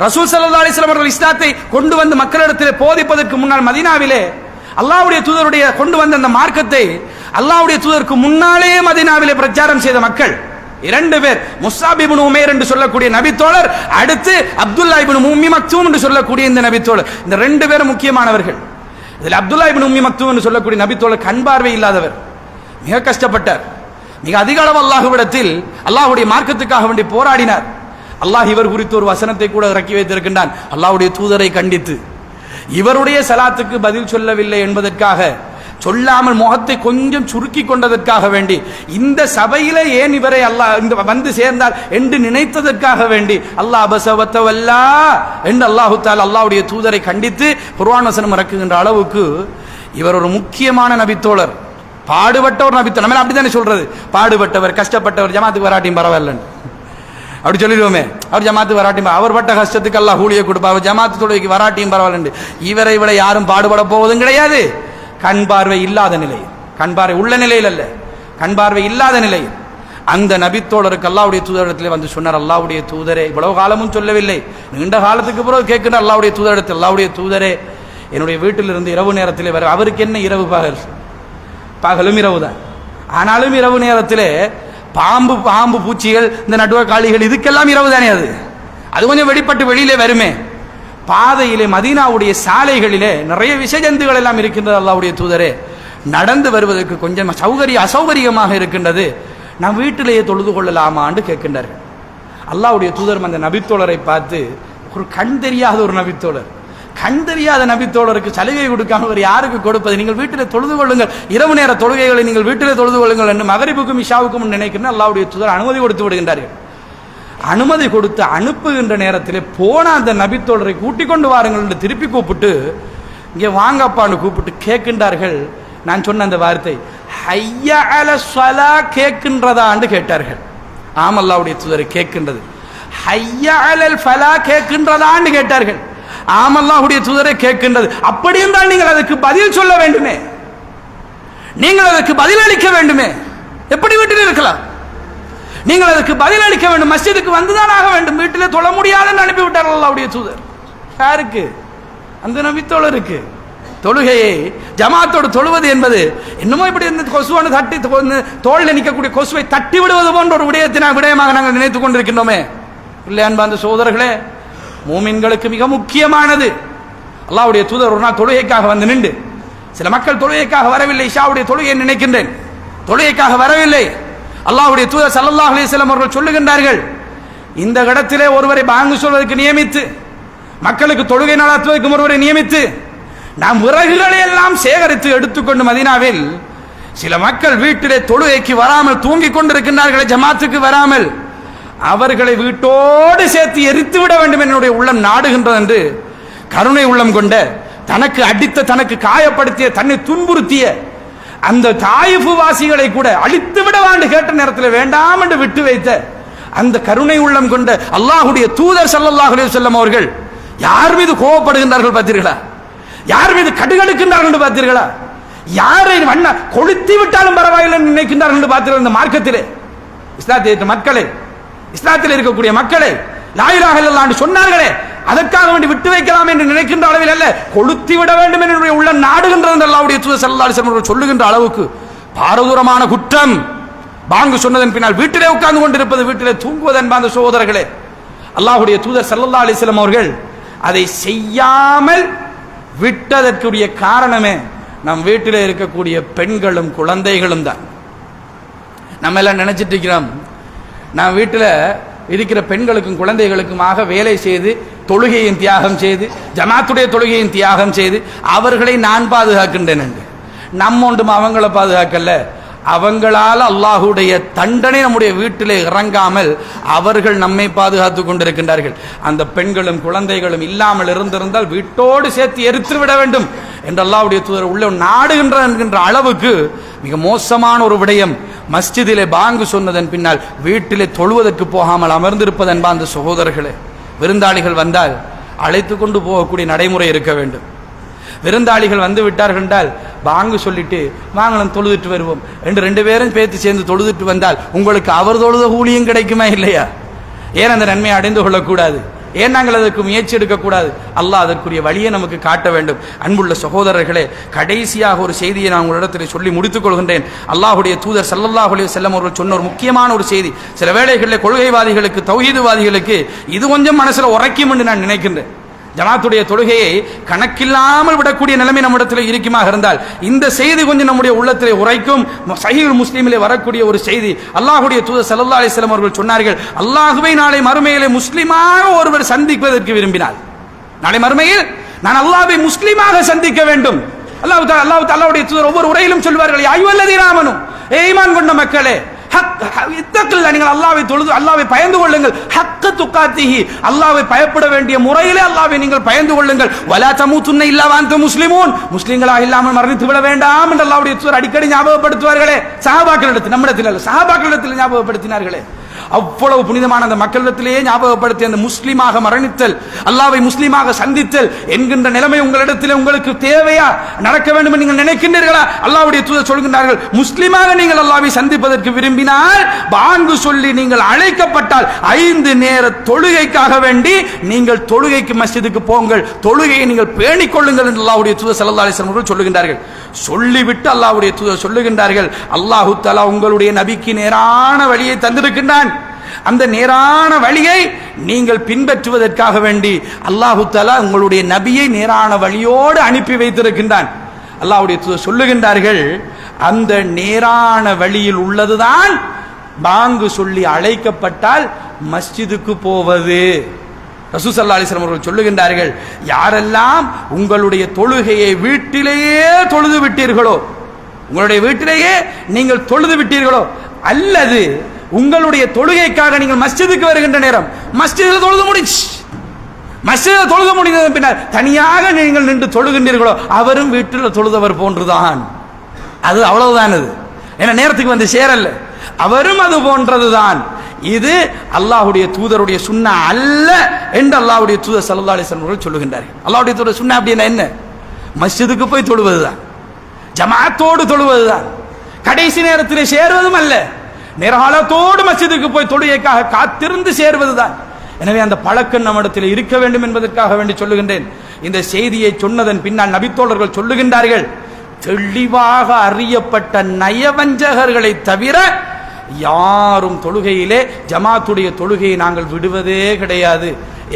A: ரசூல் ஸல்லல்லாஹு அலைஹி வஸல்லம் அவர்கள் இஸ்லாத்தை கொண்டு வந்து மக்களிடத்தில் போதிப்பதற்கு முன்னால் மதீனாவிலே அல்லாஹ்வுடைய தூதருடைய கொண்டு வந்த அந்த மார்க்கத்தை அல்லாஹ்வுடைய தூதருக்கு முன்னாலே மதீனாவிலே பிரச்சாரம் செய்த மக்கள் 2 பேர். முஸ்அப் இப்னு உமைர் என்று சொல்லக்கூடிய நபித்தோழர், அடுத்து அப்துல்லா இப்னு உம்மி மக்தூம் என்று சொல்லக்கூடிய இந்த நபித்தோழர். இந்த 2 பேரும் முக்கியமானவர்கள். இதில் அப்துல்லா இப்னு உம்மி மக்தூம் என்று சொல்லக்கூடிய நபித்தோழர் கண் பார்வை இல்லாதவர், மிக கஷ்டப்பட்டார். மிக அதிக அளவு அல்லாஹ்விடத்தில் அல்லாஹ்வுடைய மார்க்கத்துக்காக வேண்டி போராடினார். அல்லாஹ் இவர் குறித்து ஒரு வசனத்தை கூட இறக்கி வைத்திருக்கின்றான். அல்லாஹ்வுடைய தூதரை கண்டித்து இவருடைய சலாத்துக்கு பதில் சொல்லவில்லை என்பதற்காக, சொல்லாமல் முகத்தை கொஞ்சம் சுருக்கி கொண்டதற்காக வேண்டி, இந்த சபையில ஏன் இவரை அல்லாஹ் வந்து சேர்ந்தார் என்று நினைத்ததற்காக வேண்டி அல்லாஹ் அபசவத்தவல்லா என்று அல்லாஹு தஆலா அல்லாஹ்வுடைய தூதரை கண்டித்து குர்ஆன் வசனம் இறக்குகின்ற அளவுக்கு இவர் ஒரு முக்கியமான நபித்தோழர், பாடுபட்ட ஒரு நபித்தோழர். நம்ம அப்படித்தானே சொல்றது, பாடுபட்டவர், கஷ்டப்பட்டவர், ஜமாத்துக்கு வராட்டியும் பரவாயில்லன்னு அப்படி சொல்லிடுவோமே. அவர் ஜமாத்து வராட்டியும், அவர் பட்ட கஷ்டத்துக்கு அல்லாஹ் கூலியை கொடுப்பார், ஜமாத்து தொழுகைக்கு வராட்டியும் பரவாயில்ல. இவரை விட யாரும் பாடுபட போவதும் கிடையாது. கண் பார்வை இல்லாத நிலையில், கண் பார்வை உள்ள நிலையில் அல்ல, கண் பார்வை இல்லாத நிலையில் அந்த நபித்தோழருக்கு அல்லாஹ்வுடைய தூதரிடத்தில் வந்து சொன்னார், அல்லாஹ்வுடைய தூதரே, இவ்வளவு காலமும் சொல்லவில்லை, நீண்ட காலத்துக்கு பிறகு கேட்கிற அல்லாஹ்வுடைய தூதரிடத்தில், அல்லாஹ்வுடைய தூதரே, என்னுடைய வீட்டிலிருந்து இரவு நேரத்திலே வர, அவருக்கு என்ன இரவு பகல், பகலும் இரவு தான், ஆனாலும் இரவு நேரத்திலே பாம்பு பூச்சிகள், இந்த நடுவக்காளிகள், இதுக்கெல்லாம் இரவு தானே, அது கொஞ்சம் வெளிப்பட்டு வெளியிலே வருமே. பாதையிலே மதீனாவுடைய சாலைகளிலே நிறைய விஷஜந்துகள் எல்லாம் இருக்கின்றது. அல்லாஹ்வுடைய தூதரே, நடந்து வருவதற்கு கொஞ்சம் அசௌகரியமாக இருக்கின்றது, நான் வீட்டிலேயே தொழுது கொள்ளலாமான்னு கேட்கின்றார்கள். அல்லாஹ்வுடைய தூதர் அந்த நபித்தோழரை பார்த்து, ஒரு கண் தெரியாத ஒரு நபித்தோழர், கண் தெரியாத நபித்தோழருக்கு சலுகை கொடுக்காம ஒரு யாருக்கு கொடுப்பது, நீங்கள் வீட்டிலே தொழுது கொள்ளுங்கள், இரவு நேர தொழுகைகளை நீங்கள் வீட்டிலே தொழுது கொள்ளுங்கள் என்று மகரிபுக்கும் இஷாவுக்கும் நினைக்கிறேன் அல்லாஹ்வுடைய தூதர் அனுமதி கொடுத்து விடுகின்றார்கள். அனுமதி கொடுத்து அனுப்புகின்ற நேரத்திலே போன அந்த நபித்தோழரை கூட்டிக் கொண்டு வாருங்கள் என்று திருப்பி கூப்பிட்டு, இங்கே வாங்கப்பான்னு கூப்பிட்டு கேட்கின்றார்கள். நான் சொன்ன அந்த வார்த்தை ஹய்ய அல ஸலா கேட்கின்றதான்னு கேட்டார்கள். ஆம் அல்லாஹ்வுடைய தூதரை கேட்கின்றது. ஹய்ய அலல் ஃபலா கேட்கின்றதான்னு கேட்டார்கள். ஆம் அல்லாஹ்வுடைய தூதரை கேட்கின்றது. அப்படி என்றால் நீங்கள் அதற்கு பதில் சொல்ல வேண்டுமே, நீங்கள் அதற்கு பதில் அளிக்க வேண்டுமே. எப்படி வீட்டில் இருக்கலாம்? நீங்கள் அதற்கு பதில் அளிக்க வேண்டும். மஸ்ஜிதுக்கு வந்துதான் ஆக வேண்டும். வீட்டிலே தொழ முடியாதுன்னு அனுப்பிவிட்டார்கள் அல்லாஹ்வுடைய தூதர். யாருக்கு? அந்த நபித்தோழருக்கு. தொழுகையை ஜமாத்தோடு தொழுவது என்பது இன்னமும் இப்படி கொசுவான தட்டி தோளில் நிற்கக்கூடிய கொசுவை தட்டி விடுவது போன்ற ஒரு விடயமாக நாங்கள் நினைத்துக் கொண்டிருக்கின்றோமே. இல்லை அன்பார்ந்த சகோதரர்களே, மூமின்களுக்கு மிக முக்கியமானது. அல்லாஹ்வுடைய தூதர் ஒரு நாள் தொழுகைக்காக வந்து நின்று, சில மக்கள் தொழுகைக்காக வரவில்லை, இஷாவுடைய தொழுகையை நினைக்கின்றேன், தொழுகைக்காக வரவில்லை. அல்லாஹ்வுடைய தூதர் ஸல்லல்லாஹு அலைஹி வஸல்லம் அவர்கள் சொல்லுகின்றார்கள், இந்த இடத்திலே ஒருவரை பாங்கு சொல்வதற்கு நியமித்து, மக்களுக்கு தொழுகை நடத்துவதற்கு ஒருவரை நியமித்து, நாம் விறகுகளை எல்லாம் சேகரித்து எடுத்துக்கொண்டு மதீனாவில் சில மக்கள் வீட்டிலே தொழுகைக்கு வராமல் தூங்கிக் கொண்டிருக்கின்றார்கள், ஜமாத்துக்கு வராமல். அவர்களை வீட்டோடு சேர்த்து எரித்து விட வேண்டும் என்னுடைய உள்ளம் நாடுகின்றது என்று கருணை உள்ளம் கொண்ட, தனக்கு அடித்த, தனக்கு காயப்படுத்திய, தன்னை துன்புறுத்திய அந்த தாயிஃபு வாசிகளை கூட அழித்து விடவாண்டு கேட்ட நேரத்தில் வேண்டாம் என்று விட்டு வைத்த அந்த கருணை உள்ளம் கொண்ட அல்லாஹ்வுடைய தூதர் ஸல்லல்லாஹு அலைஹி வஸல்லம் அவர்கள் யார் மீது கோபப்படுகின்றார்கள் பார்த்தீர்களா? யார் மீது கடுகடுக்கின்றார்கள் என்று பார்த்தீர்களா? யாரை வண்ண கொளுத்தி விட்டாலும் பரவாயில்லை நினைக்கின்றார்கள் என்று பார்த்தீர்கள். இந்த மார்க்கத்திலே இஸ்லாத்தை மக்களே, இஸ்லாத்தில் இருக்கக்கூடிய மக்களே, லா இலாஹ இல்லல்லாஹ் என்று சொன்னார்களே, அதற்காக வேண்டி விட்டு வைக்கலாம் என்று நினைக்கின்ற அளவில் அல்ல, கொளுத்தி விட வேண்டும் என்று உள்ள நாடுகின்றது என்று அல்லாஹ்வுடைய தூதர் ஸல்லல்லாஹு அலைஹி வஸல்லம் சொல்லுகின்ற அளவுக்கு பாரதூரமான குற்றம். பாங்கு சொன்னதன் பின்னால் வீட்டிலே உட்கார்ந்து கொண்டிருப்பது, வீட்டிலே தூங்குவது என்பாந்த சகோதரர்களே, அல்லாஹ்வுடைய தூதர் ஸல்லல்லாஹு அலைஹி வஸல்லம் அவர்கள் அதை செய்யாமல் விட்டதற்குரிய காரணமே நம் வீட்டிலே இருக்கக்கூடிய பெண்களும் குழந்தைகளும் தான். நம்ம எல்லாம் நினைச்சிட்டு இருக்கிறோம், நான் வீட்டில் இருக்கிற பெண்களுக்கும் குழந்தைகளுக்குமாக வேலை செய்து, தொழுகையின் தியாகம் செய்து, ஜமாத்துடைய தொழுகையின் தியாகம் செய்து அவர்களை நான் பாதுகாக்கின்றேன் என்று. நம்ம ஒன்றும் அவங்கள பாதுகாக்கல, அவங்களால் அல்லாஹுடைய தண்டனை நம்முடைய வீட்டிலே இறங்காமல் அவர்கள் நம்மை பாதுகாத்துக் கொண்டிருக்கின்றார்கள். அந்த பெண்களும் குழந்தைகளும் இல்லாமல் இருந்திருந்தால் வீட்டோடு சேர்த்து எரித்து விட வேண்டும் என்று அல்லாஹ்வுடைய தூதர் உள்ள நாடுகின்ற என்கின்ற அளவுக்கு மிக மோசமான ஒரு விடயம். மஸ்ஜிதிலே பாங்கு சொன்னதன் பின்னால் வீட்டிலே தொழுவதற்கு போகாமல் அமர்ந்திருப்பது என்பா அந்த சகோதரர்களே. விருந்தாளிகள் வந்தால் அழைத்து கொண்டு போகக்கூடிய நடைமுறை இருக்க வேண்டும். விருந்தாளிகள் வந்து விட்டார்கள் என்றால் பாங்கு சொல்லிட்டு வாங்கலாம் தொழுதுட்டு வருவோம் என்று 2 பேரும் பேத்து சேர்ந்து தொழுதுட்டு வந்தால் உங்களுக்கு அவர் தொழுத கூலியும் கிடைக்குமா இல்லையா? ஏன் அந்த நன்மையை அடைந்து கொள்ளக்கூடாது? ஏன் நாங்கள் அதற்கு முயற்சி எடுக்கக்கூடாது? அல்லாஹ் அதற்குரிய வழியை நமக்கு காட்ட வேண்டும். அன்புள்ள சகோதரர்களே, கடைசியாக ஒரு செய்தியை நான் உங்களிடத்தில் சொல்லி முடித்துக் கொள்கின்றேன். அல்லாஹ்வுடைய தூதர் ஸல்லல்லாஹு அலைஹி வஸல்லம் அவர்கள் சொன்ன ஒரு முக்கியமான ஒரு செய்தி, சில வேளைகளில் கொள்கைவாதிகளுக்கு, தௌஹீதுவாதிகளுக்கு இது கொஞ்சம் மனசில் உரைக்கும் என்று நான் நினைக்கின்றேன். ஜமாத்துடைய தொழுகையை கணக்கில்லாமல் விடக்கூடிய நிலைமை நம்மிடத்தில் இருக்குமாக இருந்தால் இந்த செய்தி கொஞ்சம் நம்முடைய உள்ளத்திலே உரைக்கும். சஹீஹ் முஸ்லிமிலே வரக்கூடிய ஒரு செய்தி, அல்லாஹ்வுடைய தூதர் ஸல்லல்லாஹு அலைஹி வஸல்லம் அவர்கள் சொன்னார்கள், அல்லாஹ்வை நாளை மறுமையிலே முஸ்லிமாக ஒருவர் சந்திப்பதற்கு விரும்பினால், நாளை மறுமையில் நான் அல்லாஹ்வை முஸ்லிமாக சந்திக்க வேண்டும். அல்லாஹ்வுடைய தூதர் ஒவ்வொரு உரையிலும் சொல்வார்கள், யா அய்யுஹல்லதீன ஆமனூ, ஈமான் கொண்ட மக்களே, நீங்கள் அல்லாஹ்வை தொழுது அல்லாஹ்வை பயந்து கொள்ளுங்கள். ஹக்க துகாத்திஹி, அல்லாஹ்வை பயப்பட வேண்டிய முறையிலே அல்லாஹ்வை நீங்கள் பயந்து கொள்ளுங்கள். வலா தமூதுன்ன இல்லா வஅன்தும் முஸ்லிமூன், முஸ்லிம்களாக இல்லாமல் மரணித்து விட வேண்டாம் என்று அல்லாஹ்வுடைய தூதர் அடிக்கடி ஞாபகப்படுத்துவார்களே. சஹாபாக்களிடத்தில், நம்மிடத்தில் அல்ல, சஹாபாக்களிடத்தில் ஞாபகப்படுத்தினார்களே. அவ்வளவு புனிதமான அந்த மக்களிடத்திலேயே ஞாபகப்படுத்தி அந்த முஸ்லிமாக மரணித்தல், அல்லாஹ்வை முஸ்லிமாக சந்தித்தல் என்கின்ற நிலைமை உங்களிடத்தில் உங்களுக்கு தேவையா? நடக்க வேண்டும் என்று நீங்கள் நினைக்கின்றீர்களா? அல்லாஹ்வுடைய தூதர் சொல்கின்றார்கள், முஸ்லிமாக நீங்கள் அல்லாஹ்வை சந்திப்பதற்கு விரும்பினால் பாங்கு சொல்லி நீங்கள் அழைக்கப்பட்டால் 5 நேர தொழுகைக்காக வேண்டி நீங்கள் தொழுகைக்கு மஸ்ஜிதுக்கு போங்கள், தொழுகையை நீங்கள் பேணிக் கொள்ளுங்கள் என்று அல்லாஹ்வுடைய தூதர் ஸல்லல்லாஹு அலைஹி வஸல்லம் சொல்லுகின்றார்கள். சொல்லிவிட்டு அல்லாஹ்வுடைய தூதர் சொல்லுகின்றார்கள், அல்லாஹ் தஆலா உங்களுடைய நபிக்கு நேரான வழியை தந்திருக்கின்றான். அந்த நேரான வழியை நீங்கள் பின்பற்றுவதற்காக வேண்டி அல்லாஹ் தஆலா உங்களுடைய நபியை நேரான வழியோடு அனுப்பி வைத்திருக்கின்றான். அல்லாஹ்வுடைய தூதர் சொல்லுகின்றார்கள், அந்த நேரான வழியில் உள்ளதுதான் பாங்கு சொல்லி அழைக்கப்பட்டால் மஸ்ஜிதுக்கு போவது. ரசூல் ஸல்லல்லாஹு அலைஹி வஸல்லம் அவர்கள் சொல்லுகின்றார்கள், யாரெல்லாம் உங்களுடைய தொழுகையை வீட்டிலேயே தொழுது விட்டீர்களோ, உங்களுடைய வீட்டிலேயே நீங்கள் தொழுது விட்டீர்களோ, அல்லது உங்களுடைய தொழுகைக்காக நீங்கள் மஸ்ஜிதுக்கு வருகின்ற நேரம் மஸ்ஜிதில் தொழுது முடிச்சு, மஸ்ஜிதில் தொழுது முடிந்த பின்னர் தனியாக நீங்கள் நின்று தொழுகின்றீர்களோ, அவரும் வீட்டில் தொழுதவர் போன்றுதான். அது அவ்வளவுதான். அது ஏன்னா நேரத்துக்கு வந்து சேரல, அவரும் அது போன்றதுதான். இது அல்லாஹ்வுடைய தூதருடைய சுன்னா அல்ல என்று அல்லாஹ்வுடைய தூதர் ஸல்லல்லாஹு அலைஹி வஸல்லம் அவர்கள் சொல்லுகின்றார்கள். அல்லாஹ்வுடைய தூதர் சுன்னா அப்படின்னா என்ன? மஸ்ஜிதுக்கு போய் தொழுவதுதான், ஜமாஅத்தோடு தொழுவதுதான், கடைசி நேரத்தில் சேருவதும் அல்ல, நேரகாலத்தோடு மஸ்ஜிதுக்கு போய் தொழுகைக்காக காத்திருந்து சேருவதுதான். எனவே அந்த பழக்கம் நம்மிடத்தில் இருக்க வேண்டும் என்பதற்காக வேண்டி சொல்லுகின்றேன். இந்த செய்தியை சொன்னதன் பின்னால் நபித்தோழர்கள் சொல்லுகின்றார்கள், தெளிவாக அறியப்பட்ட நயவஞ்சகர்களை தவிர யாரும் தொழுகையிலே ஜமாத்துடைய தொழுகையை நாங்கள் விடுவதே கிடையாது.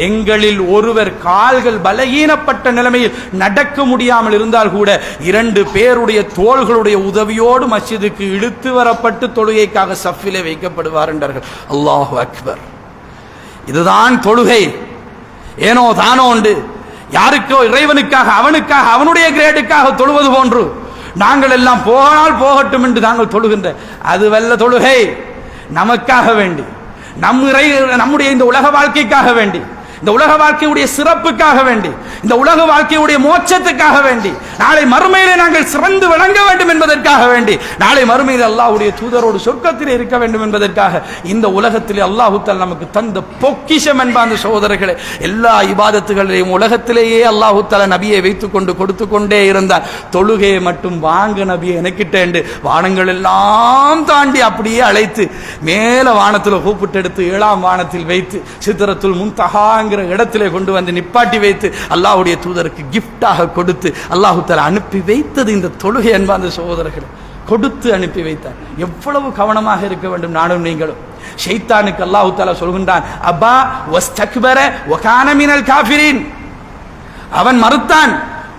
A: எங்களில் ஒருவர் கால்கள் பலகீனப்பட்ட நிலைமையில் நடக்க முடியாமல் இருந்தால் கூட 2 பேருடைய தோள்களுடைய உதவியோடு மஸ்ஜிதுக்கு இழுத்து வரப்பட்டு தொழுகைக்காக சஃபிலே வைக்கப்படுவார் என்றார்கள். அல்லாஹு அக்பர். இதுதான் தொழுகை. ஏனோ தானோ உண்டு யாருக்கோ இறைவனுக்காக அவனுக்காக அவனுடைய கிரேடுக்காக தொழுவது போன்று நாங்கள் எல்லாம் போனால் போகட்டும் என்று நாங்கள் தொழுகின்ற அதுவல்ல தொழுகை. நமக்காக வேண்டி, நம்முடைய இந்த உலக வாழ்க்கைக்காக வேண்டி, இந்த உலக வாழ்க்கையுடைய சிறப்புக்காக வேண்டி, இந்த உலக வாழ்க்கையுடைய மோட்சத்துக்காக வேண்டி, நாளை மறுமையிலே நாங்கள் சிறந்து விளங்க வேண்டும் என்பதற்காக வேண்டி, நாளை மறுமையில் அல்லாஹ்வுடைய தூதரோடு சொர்க்கத்திலே இருக்க வேண்டும் என்பதற்காக இந்த உலகத்திலே அல்லாஹ் தஆலா நமக்கு தந்த பொக்கிஷம் என்பார்ந்த சகோதரர்களே. எல்லா இபாதத்துகளையும் உலகத்திலேயே அல்லாஹ் தஆலா நபியை வைத்துக் கொண்டு கொடுத்து கொண்டே இருந்தார். தொழுகையை மட்டும் வாங்க நபியை எனக்கிட்ட என்று வானங்கள் எல்லாம் தாண்டி அப்படியே அழைத்து மேல வானத்தில் கூப்பிட்டு எடுத்து 7ஆம் வானத்தில் வைத்து சித்ரத்துல் முன்தஹா இடத்திலே கொண்டு வந்து நிப்பாட்டி வைத்து அல்லாஹ்வுடைய தூதருக்கு கிஃப்டாக கொடுத்து அல்லாஹ் தஆலா அனுப்பி வைத்தது இந்த தொழுகை என்பார்ந்த சகோதரர்களே. கொடுத்து அனுப்பி வைத்தார். எவ்வளவு கவனமாக இருக்க வேண்டும் நானும் நீங்களும். ஷைத்தானுக்கு அல்லாஹ் தஆலா சொல்கின்றான், அபா வஸ்தக்பர வகான மினல் காஃபிரின். அவன் மறுத்தான்,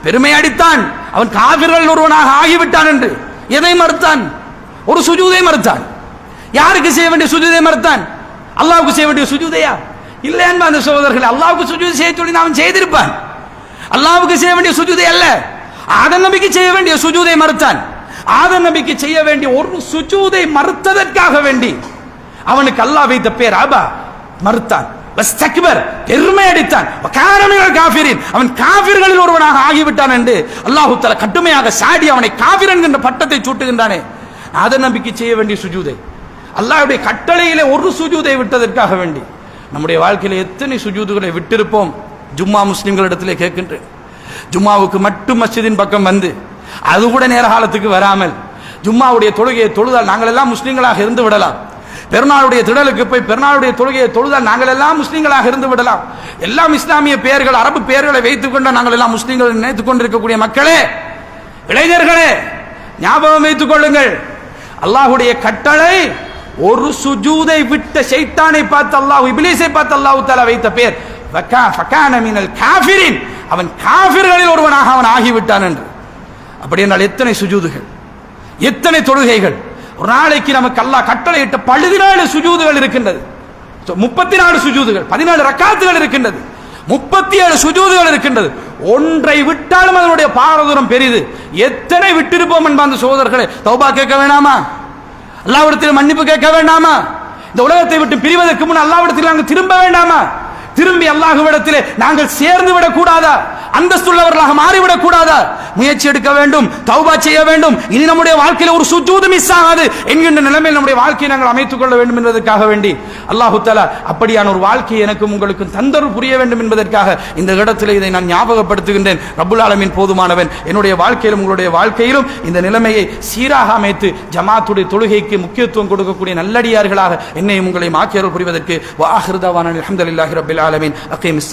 A: பெருமை அடித்தான், அவன் காஃபிர்கள் ஒருவனாக ஆகிவிட்டான் என்று. எதை மறுத்தான்? ஒரு சுஜூதை மறுத்தான். யாருக்கு செய்ய வேண்டிய சுஜூதை மறுத்தான்? அல்லாஹ்வுக்கு செய்ய வேண்டிய சுஜூதையா? இல்லை என்பார்ந்த சகோதரர்களே. அல்லாஹ்வுக்கு சுஜூது செய்ய சொல்லி அவன் செய்திருப்பான். அல்லாஹ்வுக்கு செய்ய வேண்டிய சுஜூதை அல்ல, ஆதம் நபிக்கு செய்ய வேண்டிய சுஜூதை மறுத்தான். ஆதம் நபிக்கு செய்ய வேண்டிய ஒரு சுஜூதை மறுத்ததற்காக வேண்டி அவனுக்கு அல்லாஹ் வைத்த பேர் அபா, மறுத்தான். வஸ்தக்பர், பெருமை அடித்தான். வகான மினல் காஃபிரின், அவன் காஃபிர்களில் ஒருவனாக ஆகிவிட்டான் என்று அல்லாஹ் தஆலா கடுமையாக சாடி அவனை காஃபிர் என்கின்ற பட்டத்தை சூட்டுகின்றானே. ஆதம் நபிக்கு செய்ய வேண்டிய சுஜூதை, அல்லாஹ்வுடைய கட்டளையிலே ஒரு சுஜூதை விட்டதற்காக வேண்டி நம்முடைய வாழ்க்கையில எத்தனை சுஜூதுகளை விட்டிருப்போம். ஜும்மா முஸ்லிம்களிடத்திலே கேட்கின்றேன். ஜும்மாவுக்கு மட்டும் மஸ்ஜிதின் பக்கம் வந்து அது கூட நேர காலத்துக்கு வராமல் ஜும்மாவுடைய தொழுகையை தொழுதால் நாங்கள் எல்லாம் முஸ்லிம்களாக இருந்து விடலாம். பெருநாளுடைய திடலுக்கு போய் பெருநாளுடைய தொழுகையை தொழுதால் நாங்கள் எல்லாம் முஸ்லிம்களாக இருந்து விடலாம். எல்லாம் இஸ்லாமிய பெயர்கள், அரபு பெயர்களை வைத்துக் கொண்டு நாங்கள் எல்லாம் முஸ்லிம்கள் நினைத்துக் கொண்டிருக்கக்கூடிய மக்களே, இளைஞர்களே, ஞாபகம் வைத்துக் கொள்ளுங்கள். அல்லாஹ்வுடைய கட்டளை ஒரு சுஜூதை விட்ட ஷைத்தானை பார்த்து அல்லாஹ், இப்லீஸை பார்த்து அல்லாஹ் தஆலா வைத்த பேர் ஃபகான மினல் காஃபிரின், அவன் காஃபிர்களில் ஒருவனாக அவன் ஆகிவிட்டான் என்று. அப்படி என்றால் எத்தனை சுஜூதுகள், எத்தனை தொழுகைகள். ஒரு நாளைக்கு நமக்கு அல்லாஹ் கட்டளையிட்ட 14 சுஜூதுகள் இருக்கின்றது. 34 சுஜூதுகள், 14 ரக்காத்துகள் இருக்கின்றது, 37 சுஜூதுகள் இருக்கின்றது. ஒன்றை விட்டாலும் அதனுடைய பாரதூரம் பெரிது. எத்தனை விட்டிருப்போம் என்பார்ந்த சகோதரர்களே. தௌபா கேட்க வேண்டாமா? அல்லாஹ்விடத்தில் மன்னிப்பு கேட்க வேண்டாமா? இந்த உலகத்தை விட்டு பிரிவதற்கு முன் அல்லாஹ்விடத்தில் நாங்கள் திரும்ப வேண்டாமா? திரும்பி அல்லாஹ்விடத்திலே நாங்கள் சேர்ந்து விடக் கூடாதா? அந்தஸ்துள்ளவர்களாக மாறிவிடக் கூடாதா? முயற்சி எடுக்க வேண்டும், தௌபா செய்ய வேண்டும். இனி நம்முடைய வாழ்க்கையில் ஒரு சுஜூது மிஸ் ஆகாது என்கின்ற நிலைமையில் நம்முடைய வாழ்க்கையை நாங்கள் அமைத்துக் கொள்ள வேண்டும் என்பதற்காக வேண்டி அல்லாஹ் தஆலா அப்படியான ஒரு வாழ்க்கையை எனக்கும் உங்களுக்கும் தந்தருள் புரிய வேண்டும் என்பதற்காக இந்த இடத்திலே இதை நான் ஞாபகப்படுத்துகின்றேன். ரப்புல் ஆலமீன் போதுமானவன். என்னுடைய வாழ்க்கையிலும் உங்களுடைய வாழ்க்கையிலும் இந்த நிலைமையை சீராக அமைத்து ஜமாத்துடைய தொழுகைக்கு முக்கியத்துவம் கொடுக்கக்கூடிய நல்லடியார்களாக என்னையும் உங்களையும் ஆக்கியருள் புரிவதற்கு வ ஆகிரு தஅவானா அல்ஹம்துலில்லாஹி ரப்பில் ஆலமீன். அகீமிஸ்